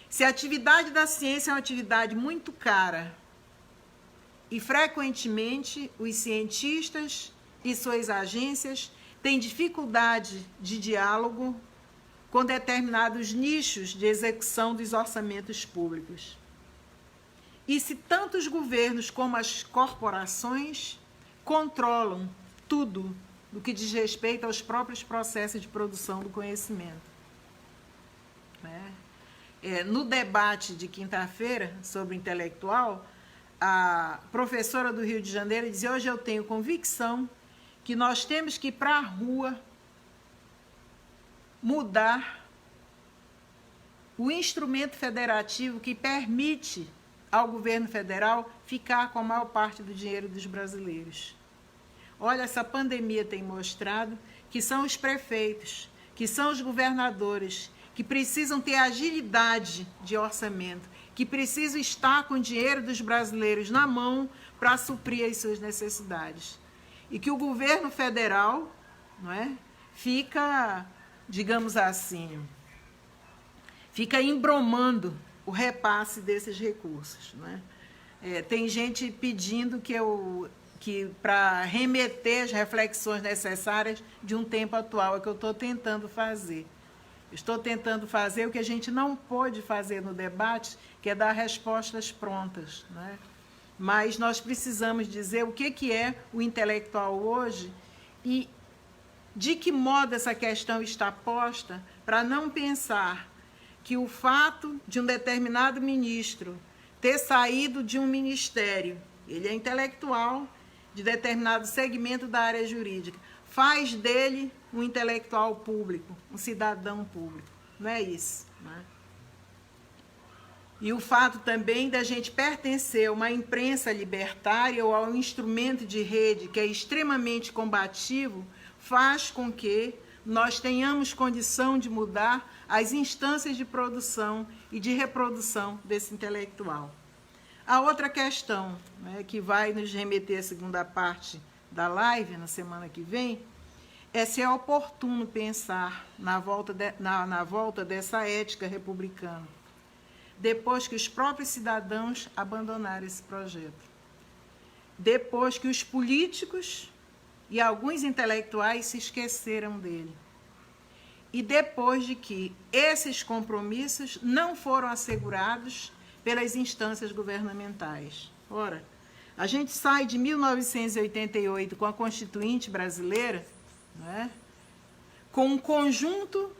Se a atividade da ciência é uma atividade muito cara e frequentemente os cientistas e suas agências têm dificuldade de diálogo com determinados nichos de execução dos orçamentos públicos. E se tanto os governos como as corporações controlam tudo do que diz respeito aos próprios processos de produção do conhecimento. No debate de quinta-feira sobre intelectual, a professora do Rio de Janeiro dizia: hoje eu tenho convicção que nós temos que ir para a rua mudar o instrumento federativo que permite ao governo federal ficar com a maior parte do dinheiro dos brasileiros. Olha, essa pandemia tem mostrado que são os prefeitos, que são os governadores, que precisam ter agilidade de orçamento, que precisam estar com o dinheiro dos brasileiros na mão para suprir as suas necessidades. E que o governo federal, não é, fica, digamos assim, fica embromando o repasse desses recursos. Não é? Tem gente pedindo que para remeter as reflexões necessárias de um tempo atual, é o que eu estou tentando fazer. Estou tentando fazer o que a gente não pôde fazer no debate, que é dar respostas prontas, né? Mas nós precisamos dizer o que é o intelectual hoje e de que modo essa questão está posta, para não pensar que o fato de um determinado ministro ter saído de um ministério, ele é intelectual de determinado segmento da área jurídica, faz dele um intelectual público, um cidadão público. Não é isso, né? E o fato também da gente pertencer a uma imprensa libertária ou a um instrumento de rede que é extremamente combativo, faz com que nós tenhamos condição de mudar as instâncias de produção e de reprodução desse intelectual. A outra questão, né, que vai nos remeter à segunda parte da live, na semana que vem, é se é oportuno pensar na volta dessa ética republicana, depois que os próprios cidadãos abandonaram esse projeto, depois que os políticos e alguns intelectuais se esqueceram dele, e depois de que esses compromissos não foram assegurados pelas instâncias governamentais. Ora, a gente sai de 1988 com a Constituinte brasileira, né, com um conjunto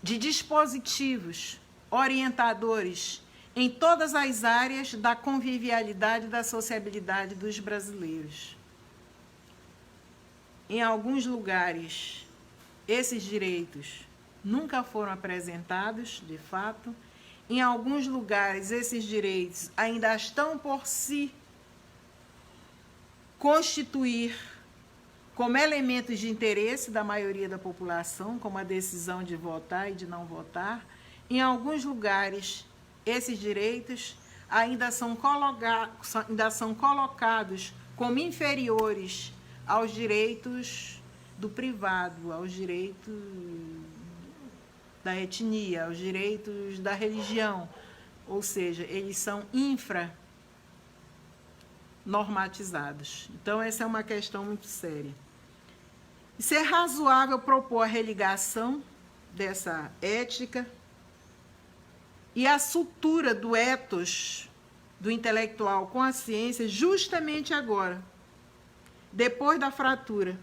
de dispositivos orientadores em todas as áreas da convivialidade e da sociabilidade dos brasileiros. Em alguns lugares, esses direitos nunca foram apresentados, de fato. Em alguns lugares, esses direitos ainda estão por se constituir como elementos de interesse da maioria da população, como a decisão de votar e de não votar. Em alguns lugares, esses direitos ainda são colocados como inferiores aos direitos do privado, aos direitos da etnia, aos direitos da religião. Ou seja, eles são infranormatizados. Então, essa é uma questão muito séria. E se é razoável propor a religação dessa ética e a sutura do ethos do intelectual com a ciência justamente agora, depois da fratura,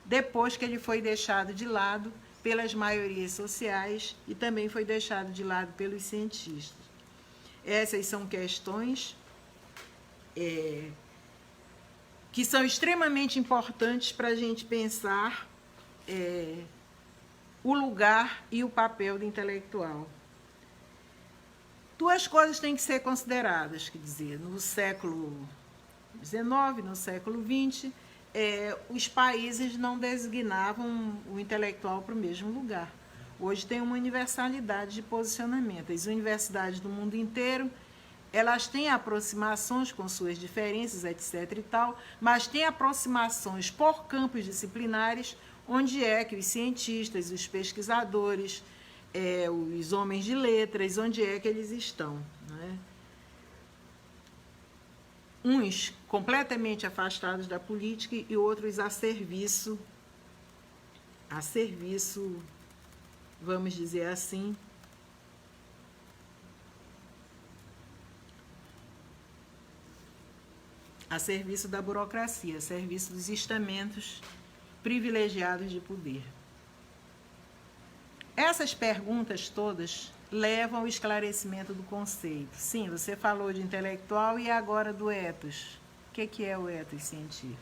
depois que ele foi deixado de lado pelas maiorias sociais e também foi deixado de lado pelos cientistas. Essas são questões que são extremamente importantes para a gente pensar o lugar e o papel do intelectual. Duas coisas têm que ser consideradas, quer dizer, no século XIX, no século XX, os países não designavam o intelectual para o mesmo lugar. Hoje tem uma universalidade de posicionamento. As universidades do mundo inteiro, elas têm aproximações com suas diferenças, etc. e tal, mas têm aproximações por campos disciplinares, onde é que os cientistas, os pesquisadores, os homens de letras, onde é que eles estão, né? Uns completamente afastados da política e outros a serviço, vamos dizer assim, a serviço da burocracia, a serviço dos estamentos privilegiados de poder. Essas perguntas todas levam ao esclarecimento do conceito. Sim, você falou de intelectual e agora do ethos. O que é o ethos científico?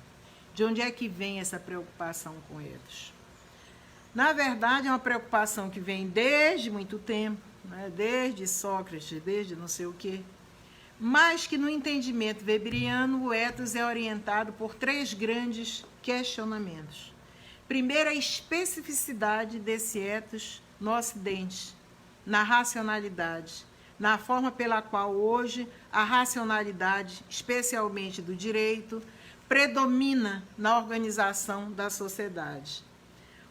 De onde é que vem essa preocupação com o ethos? Na verdade, é uma preocupação que vem desde muito tempo, né? Desde Sócrates, desde não sei o quê, mas que no entendimento weberiano o ethos é orientado por três grandes questionamentos. Primeiro, a especificidade desse ethos no Ocidente, na racionalidade, na forma pela qual hoje a racionalidade, especialmente do direito, predomina na organização da sociedade.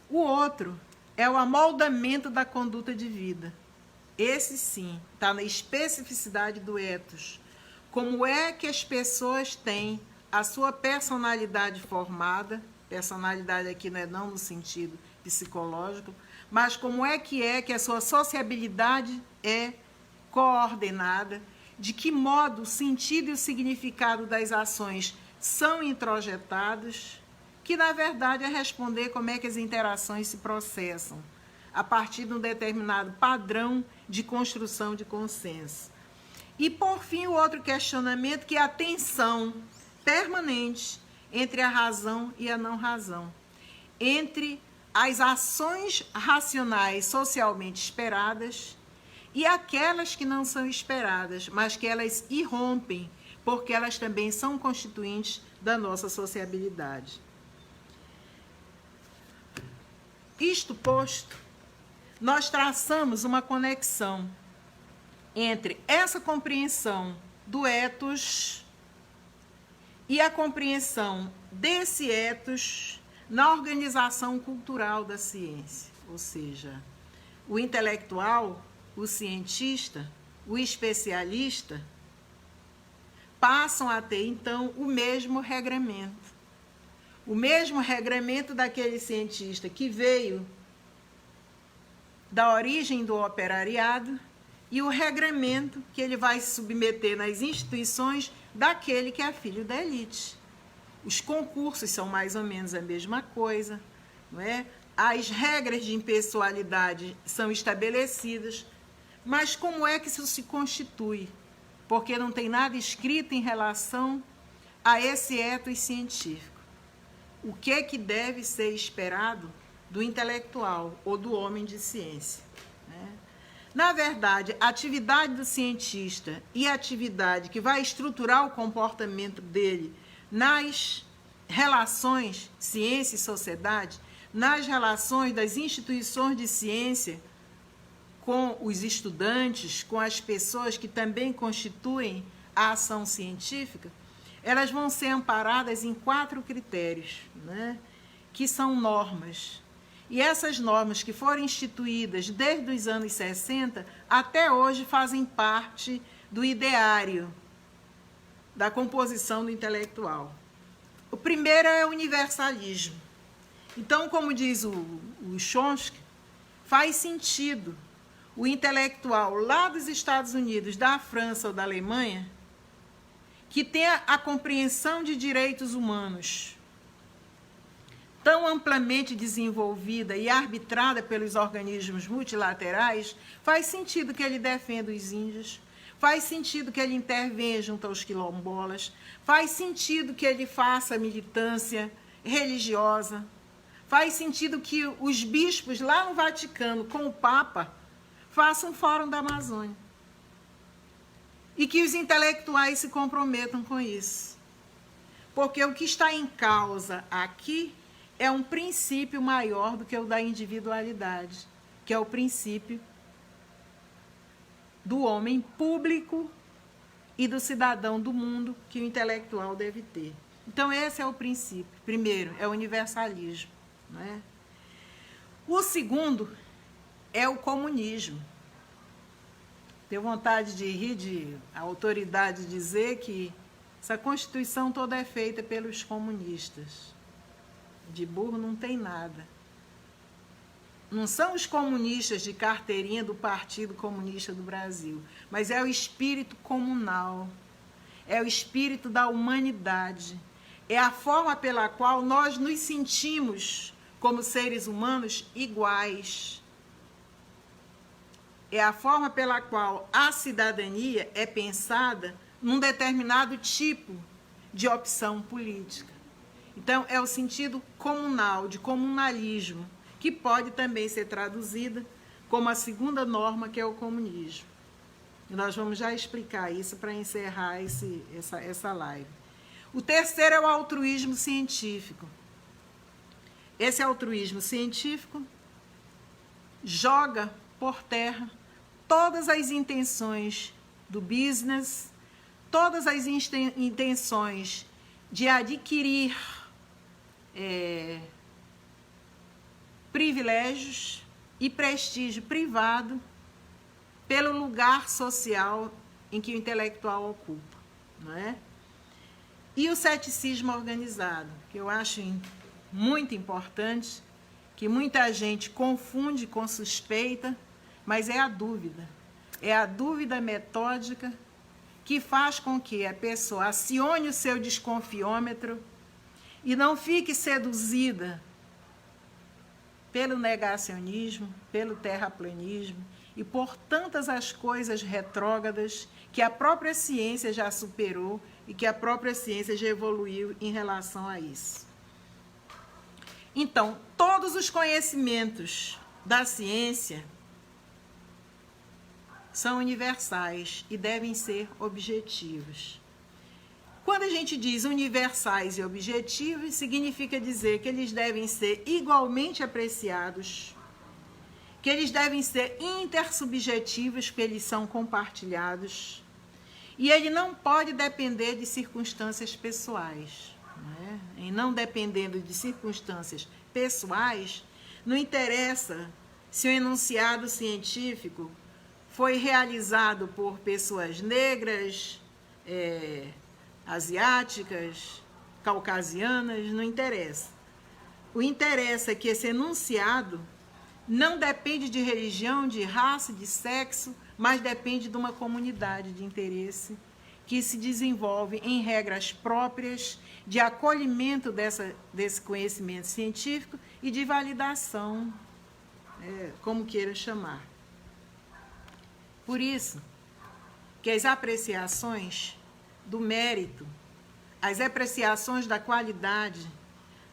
O outro é o amoldamento da conduta de vida. Esse sim está na especificidade do ethos. Como é que as pessoas têm a sua personalidade formada, personalidade aqui não no sentido psicológico, mas como é que a sua sociabilidade é coordenada, de que modo o sentido e o significado das ações são introjetados, que na verdade é responder como é que as interações se processam, a partir de um determinado padrão de construção de consenso. E, por fim, o outro questionamento, que é a tensão permanente entre a razão e a não razão, entre as ações racionais socialmente esperadas e aquelas que não são esperadas, mas que elas irrompem, porque elas também são constituintes da nossa sociabilidade. Isto posto, nós traçamos uma conexão entre essa compreensão do ethos e a compreensão desse ethos na organização cultural da ciência, ou seja, o intelectual, o cientista, o especialista passam a ter, então, o mesmo regramento. O mesmo regramento daquele cientista que veio da origem do operariado e o regramento que ele vai se submeter nas instituições daquele que é filho da elite. Os concursos são mais ou menos a mesma coisa, não é? As regras de impessoalidade são estabelecidas, mas como é que isso se constitui? Porque não tem nada escrito em relação a esse ethos científico. O que deve ser esperado do intelectual ou do homem de ciência, né? Na verdade, a atividade do cientista e a atividade que vai estruturar o comportamento dele nas relações ciência e sociedade, nas relações das instituições de ciência com os estudantes, com as pessoas que também constituem a ação científica, elas vão ser amparadas em 4 critérios, né, que são normas. E essas normas que foram instituídas desde os anos 60 até hoje fazem parte do ideário da composição do intelectual. O primeiro é o universalismo. Então, como diz o Chomsky, faz sentido o intelectual lá dos Estados Unidos, da França ou da Alemanha, que tenha a compreensão de direitos humanos tão amplamente desenvolvida e arbitrada pelos organismos multilaterais, faz sentido que ele defenda os índios, faz sentido que ele intervenha junto aos quilombolas, faz sentido que ele faça militância religiosa, faz sentido que os bispos lá no Vaticano, com o Papa, façam um fórum da Amazônia. E que os intelectuais se comprometam com isso. Porque o que está em causa aqui é um princípio maior do que o da individualidade, que é o princípio do homem público e do cidadão do mundo que o intelectual deve ter. Então, esse é o princípio. Primeiro, é o universalismo, né? O segundo é o comunismo. Tenho vontade de rir de a autoridade dizer que essa Constituição toda é feita pelos comunistas. De burro não tem nada. Não são os comunistas de carteirinha do Partido Comunista do Brasil, mas é o espírito comunal, é o espírito da humanidade, é a forma pela qual nós nos sentimos como seres humanos iguais. É a forma pela qual a cidadania é pensada num determinado tipo de opção política. Então, é o sentido comunal, de comunalismo, que pode também ser traduzida como a segunda norma, que é o comunismo. E nós vamos já explicar isso para encerrar essa live. O terceiro é o altruísmo científico. Esse altruísmo científico joga por terra todas as intenções do business, todas as intenções de adquirir privilégios e prestígio privado pelo lugar social em que o intelectual ocupa, não é? E o ceticismo organizado, que eu acho muito importante, que muita gente confunde com suspeita, mas é a dúvida metódica que faz com que a pessoa acione o seu desconfiômetro e não fique seduzida pelo negacionismo, pelo terraplanismo e por tantas as coisas retrógradas que a própria ciência já superou e que a própria ciência já evoluiu em relação a isso. Então, todos os conhecimentos da ciência são universais e devem ser objetivos. Quando a gente diz universais e objetivos, significa dizer que eles devem ser igualmente apreciados, que eles devem ser intersubjetivos, porque eles são compartilhados, e ele não pode depender de circunstâncias pessoais. Né? E não dependendo de circunstâncias pessoais, não interessa se o enunciado científico foi realizado por pessoas negras, asiáticas, caucasianas, não interessa. O interessa é que esse enunciado não depende de religião, de raça, de sexo, mas depende de uma comunidade de interesse que se desenvolve em regras próprias de acolhimento desse conhecimento científico e de validação, como queira chamar. Por isso que as apreciações do mérito, as apreciações da qualidade,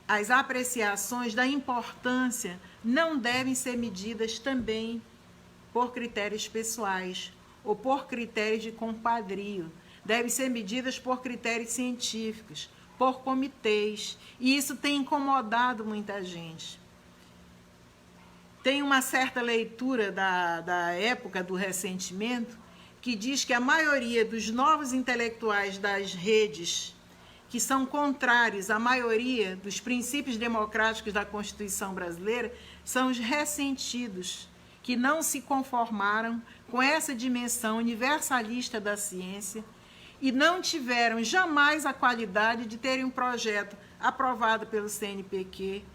as apreciações da importância não devem ser medidas também por critérios pessoais ou por critérios de compadrio. Devem ser medidas por critérios científicos, por comitês. E isso tem incomodado muita gente. Tem uma certa leitura da época do ressentimento que diz que a maioria dos novos intelectuais das redes, que são contrários à maioria dos princípios democráticos da Constituição brasileira, são os ressentidos, que não se conformaram com essa dimensão universalista da ciência e não tiveram jamais a qualidade de terem um projeto aprovado pelo CNPq,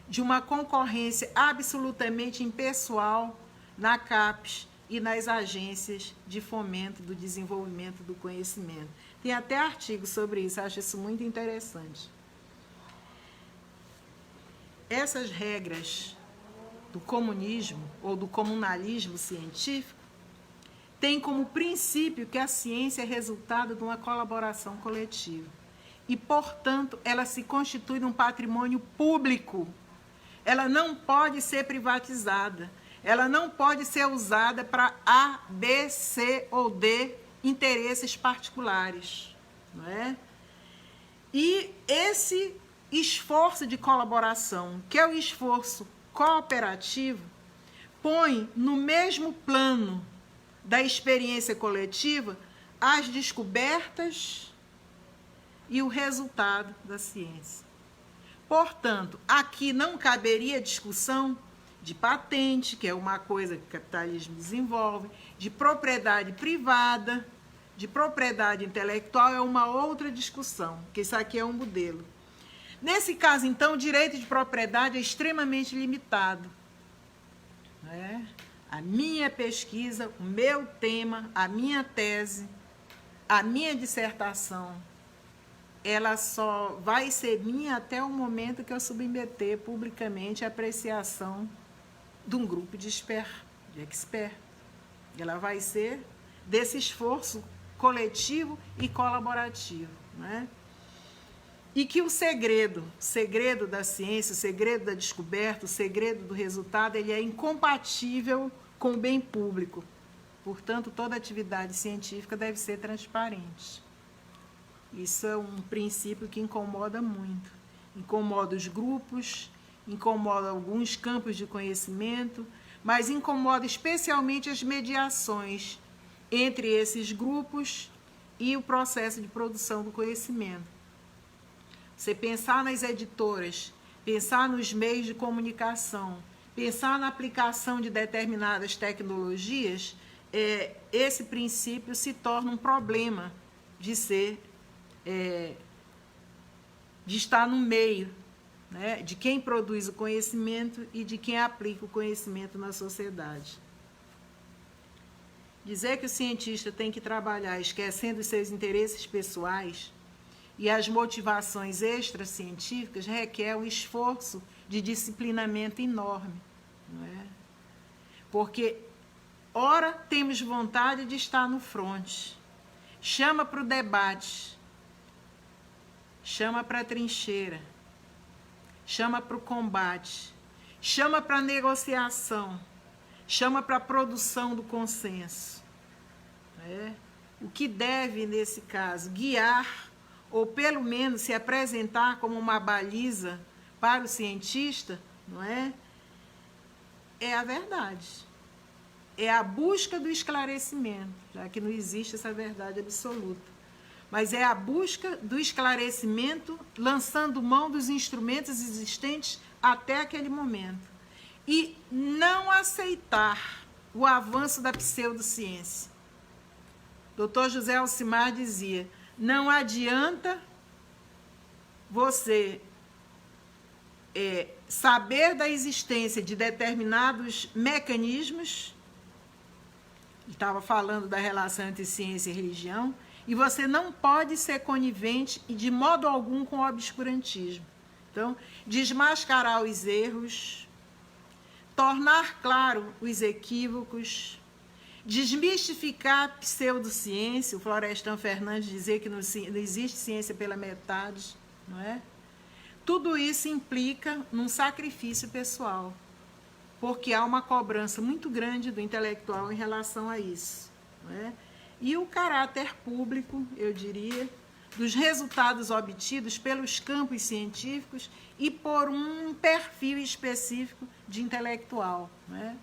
de uma concorrência absolutamente impessoal na CAPES e nas agências de fomento do desenvolvimento do conhecimento. Tem até artigo sobre isso, acho isso muito interessante. Essas regras do comunismo ou do comunalismo científico têm como princípio que a ciência é resultado de uma colaboração coletiva e, portanto, ela se constitui num patrimônio público. Ela não pode ser privatizada, ela não pode ser usada para A, B, C ou D interesses particulares, não é? E esse esforço de colaboração, que é o esforço cooperativo, põe no mesmo plano da experiência coletiva as descobertas e o resultado da ciência. Portanto, aqui não caberia discussão de patente, que é uma coisa que o capitalismo desenvolve, de propriedade privada, de propriedade intelectual é uma outra discussão, porque isso aqui é um modelo. Nesse caso, então, o direito de propriedade é extremamente limitado. Né? A minha pesquisa, o meu tema, a minha tese, a minha dissertação, ela só vai ser minha até o momento que eu submeter publicamente a apreciação de um grupo de expert. Ela vai ser desse esforço coletivo e colaborativo, né? E que o segredo da ciência, o segredo da descoberta, o segredo do resultado, ele é incompatível com o bem público. Portanto, toda atividade científica deve ser transparente. Isso é um princípio que incomoda muito. Incomoda os grupos, incomoda alguns campos de conhecimento, mas incomoda especialmente as mediações entre esses grupos e o processo de produção do conhecimento. Você pensar nas editoras, pensar nos meios de comunicação, pensar na aplicação de determinadas tecnologias, esse princípio se torna um problema de estar no meio, né, de quem produz o conhecimento e de quem aplica o conhecimento na sociedade. Dizer que o cientista tem que trabalhar esquecendo os seus interesses pessoais e as motivações extracientíficas requer um esforço de disciplinamento enorme, não é? Porque, ora, temos vontade de estar no fronte, chama para o debate, chama para a trincheira, chama para o combate, chama para a negociação, chama para a produção do consenso. O que deve, nesse caso, guiar, ou pelo menos se apresentar como uma baliza para o cientista, não é? É a verdade. É a busca do esclarecimento, já que não existe essa verdade absoluta. Mas é a busca do esclarecimento, lançando mão dos instrumentos existentes até aquele momento. E não aceitar o avanço da pseudociência. Dr. José Alcimar dizia: não adianta você saber da existência de determinados mecanismos, ele estava falando da relação entre ciência e religião, e você não pode ser conivente e de modo algum com o obscurantismo. Então, desmascarar os erros, tornar claro os equívocos, desmistificar a pseudociência, o Florestan Fernandes dizer que não existe ciência pela metade, não é? tudo isso implica num sacrifício pessoal, porque há uma cobrança muito grande do intelectual em relação a isso, não é? E o caráter público, eu diria, dos resultados obtidos pelos campos científicos e por um perfil específico de intelectual, não é?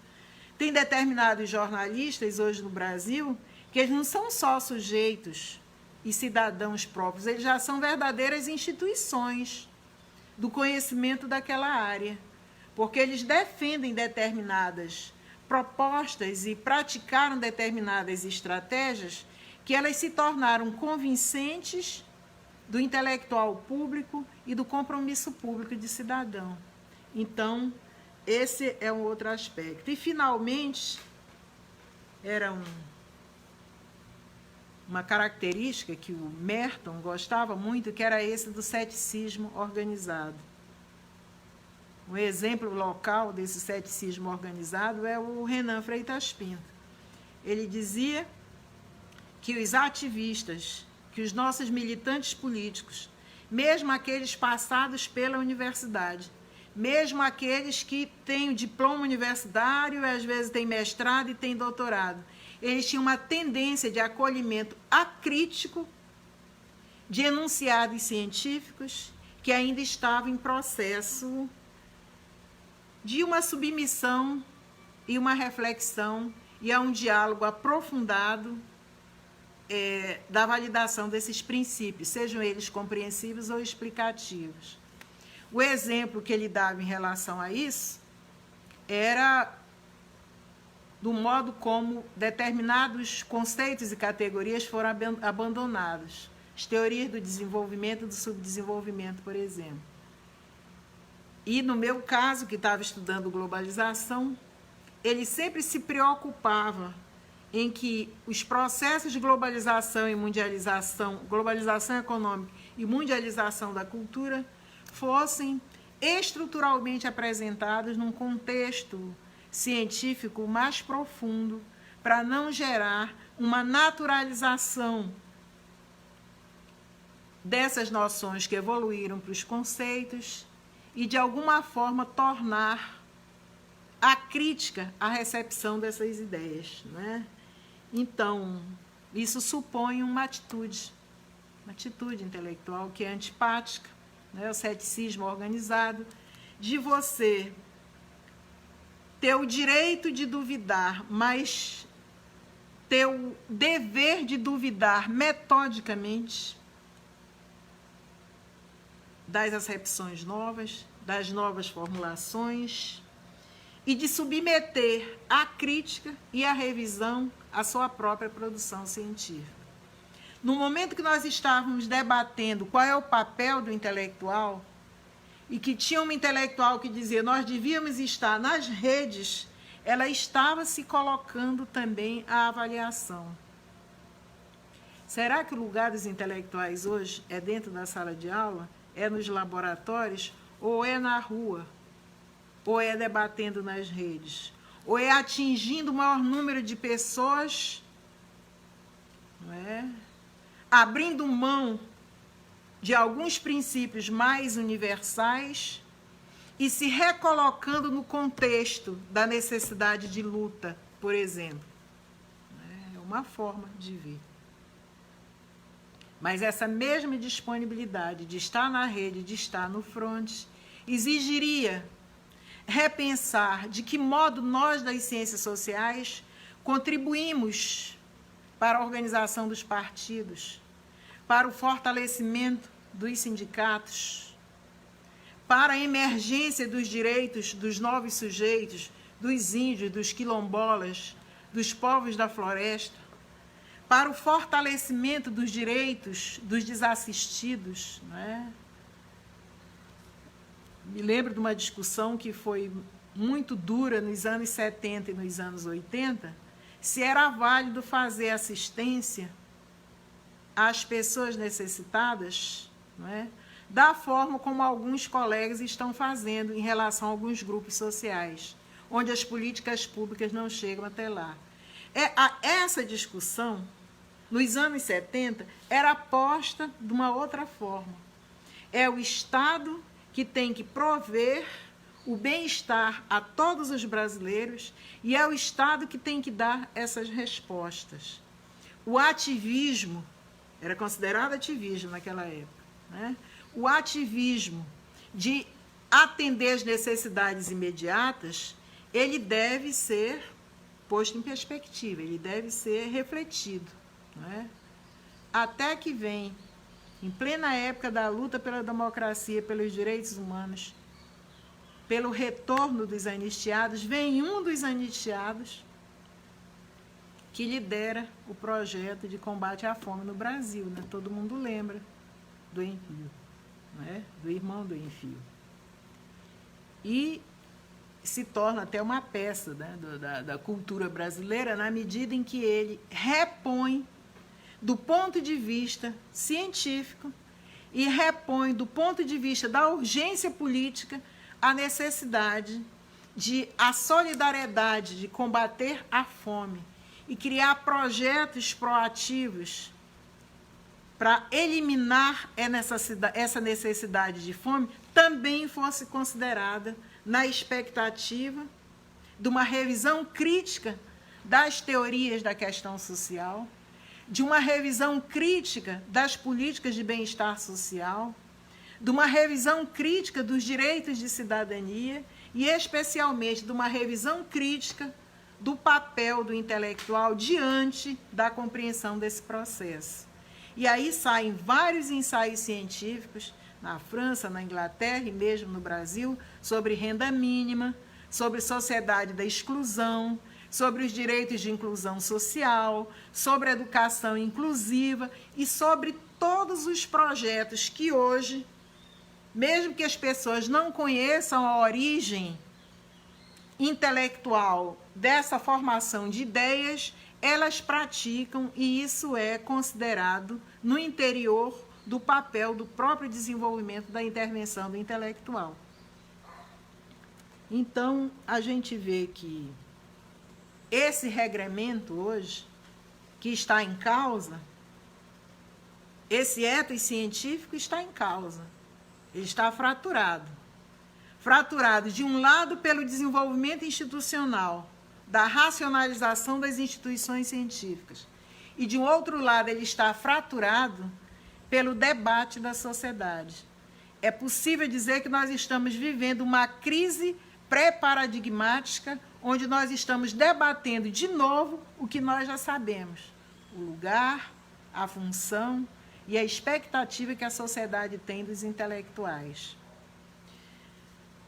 Tem determinados jornalistas hoje no Brasil que eles não são só sujeitos e cidadãos próprios, eles já são verdadeiras instituições do conhecimento daquela área, porque eles defendem determinadas propostas e praticaram determinadas estratégias que elas se tornaram convincentes do intelectual público e do compromisso público de cidadão. Então, esse é um outro aspecto. E, finalmente, era uma característica que o Merton gostava muito, que era esse do ceticismo organizado. Um exemplo local desse ceticismo organizado é o Renan Freitas Pinto. Ele dizia que os ativistas, que os nossos militantes políticos, mesmo aqueles passados pela universidade, mesmo aqueles que têm o diploma universitário, às vezes têm mestrado e têm doutorado, eles tinham uma tendência de acolhimento acrítico de enunciados científicos que ainda estavam em processo de uma submissão e uma reflexão e a um diálogo aprofundado da validação desses princípios, sejam eles compreensivos ou explicativos. O exemplo que ele dava em relação a isso era do modo como determinados conceitos e categorias foram abandonados. As teorias do desenvolvimento e do subdesenvolvimento, por exemplo. E no meu caso, que estava estudando globalização, ele sempre se preocupava em que os processos de globalização e mundialização, globalização econômica e mundialização da cultura, fossem estruturalmente apresentados num contexto científico mais profundo, para não gerar uma naturalização dessas noções que evoluíram para os conceitos e, de alguma forma, tornar a crítica à recepção dessas ideias, né? Então, isso supõe uma atitude intelectual que é antipática, né? O ceticismo organizado, de você ter o direito de duvidar, mas ter o dever de duvidar metodicamente das acepções novas, das novas formulações, e de submeter à crítica e à revisão a sua própria produção científica. No momento que nós estávamos debatendo qual é o papel do intelectual, e que tinha uma intelectual que dizia nós devíamos estar nas redes, ela estava se colocando também à avaliação. Será que o lugar dos intelectuais hoje é dentro da sala de aula, é nos laboratórios, ou é na rua, ou é debatendo nas redes, ou é atingindo o maior número de pessoas, não é? Abrindo mão de alguns princípios mais universais e se recolocando no contexto da necessidade de luta, por exemplo. É uma forma de ver. Mas essa mesma disponibilidade de estar na rede, de estar no fronte, exigiria repensar de que modo nós das ciências sociais contribuímos para a organização dos partidos, para o fortalecimento dos sindicatos, para a emergência dos direitos dos novos sujeitos, dos índios, dos quilombolas, dos povos da floresta, para o fortalecimento dos direitos dos desassistidos, não é? Me lembro de uma discussão que foi muito dura nos anos 70 e nos anos 80, se era válido fazer assistência às pessoas necessitadas, não é? Da forma como alguns colegas estão fazendo em relação a alguns grupos sociais, onde as políticas públicas não chegam até lá. Essa discussão, nos anos 70, era posta de uma outra forma. É o Estado que tem que prover o bem-estar a todos os brasileiros e é o Estado que tem que dar essas respostas. O ativismo, era considerado ativismo naquela época, né? O ativismo de atender as necessidades imediatas, ele deve ser posto em perspectiva, ele deve ser refletido, né? Até que vem, em plena época da luta pela democracia, pelos direitos humanos, pelo retorno dos anistiados, vem um dos anistiados que lidera o projeto de combate à fome no Brasil, né? Todo mundo lembra do Enfio, né? Do irmão do Enfio. E se torna até uma peça, né, da cultura brasileira, na medida em que ele repõe, do ponto de vista científico, e repõe, do ponto de vista da urgência política, a necessidade de a solidariedade de combater a fome e criar projetos proativos para eliminar essa necessidade de fome, também fosse considerada na expectativa de uma revisão crítica das teorias da questão social, de uma revisão crítica das políticas de bem-estar social, de uma revisão crítica dos direitos de cidadania e, especialmente, de uma revisão crítica do papel do intelectual diante da compreensão desse processo. E aí saem vários ensaios científicos, na França, na Inglaterra e mesmo no Brasil, sobre renda mínima, sobre sociedade da exclusão, sobre os direitos de inclusão social, sobre educação inclusiva e sobre todos os projetos que hoje, mesmo que as pessoas não conheçam a origem intelectual dessa formação de ideias, elas praticam, e isso é considerado no interior do papel do próprio desenvolvimento da intervenção do intelectual. Então, a gente vê que esse regramento hoje, que está em causa, esse ethos científico está em causa, ele está fraturado. Fraturado, de um lado, pelo desenvolvimento institucional, da racionalização das instituições científicas, e de um outro lado, ele está fraturado pelo debate da sociedade. É possível dizer que nós estamos vivendo uma crise pré-paradigmática, onde nós estamos debatendo de novo o que nós já sabemos, o lugar, a função e a expectativa que a sociedade tem dos intelectuais.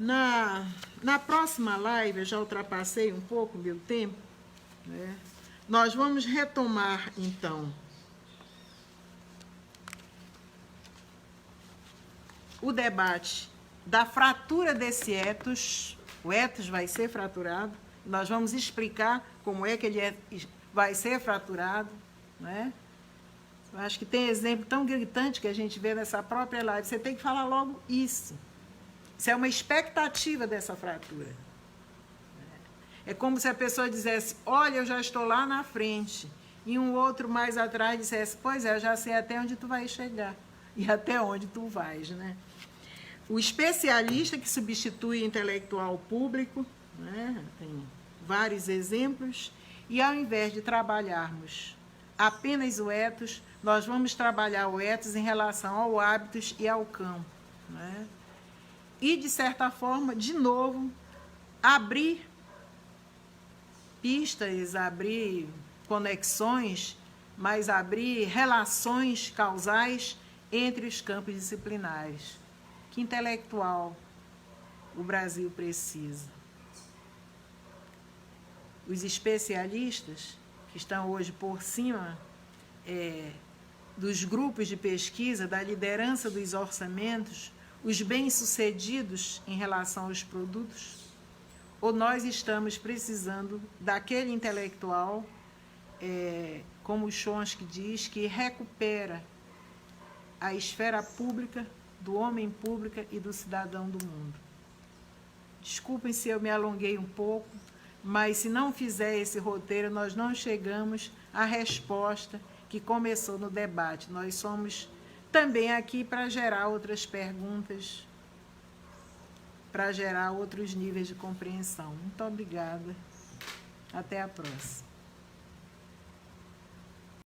Na próxima live, eu já ultrapassei um pouco o meu tempo, né? Nós vamos retomar, então, o debate da fratura desse ethos. O ethos vai ser fraturado, nós vamos explicar como é que ele vai ser fraturado, né? Eu acho que tem exemplo tão gritante que a gente vê nessa própria live, você tem que falar logo isso. Isso é uma expectativa dessa fratura. É como se a pessoa dissesse, olha, eu já estou lá na frente, e um outro mais atrás dissesse, pois é, eu já sei até onde tu vai chegar, e até onde tu vais, né? O especialista que substitui o intelectual público, né? Tem vários exemplos, e ao invés de trabalharmos apenas o ethos, nós vamos trabalhar o ethos em relação ao hábitos e ao campo, né? E, de certa forma, de novo, abrir pistas, abrir conexões, mas abrir relações causais entre os campos disciplinares. Que intelectual o Brasil precisa? Os especialistas, que estão hoje por cima dos grupos de pesquisa, da liderança dos orçamentos, os bem-sucedidos em relação aos produtos, ou nós estamos precisando daquele intelectual, como o Chomsky diz, que recupera a esfera pública, do homem pública e do cidadão do mundo. Desculpem se eu me alonguei um pouco, mas se não fizer esse roteiro, nós não chegamos à resposta que começou no debate. Nós somos também aqui para gerar outras perguntas para gerar outros níveis de compreensão. Muito obrigada. Até a próxima.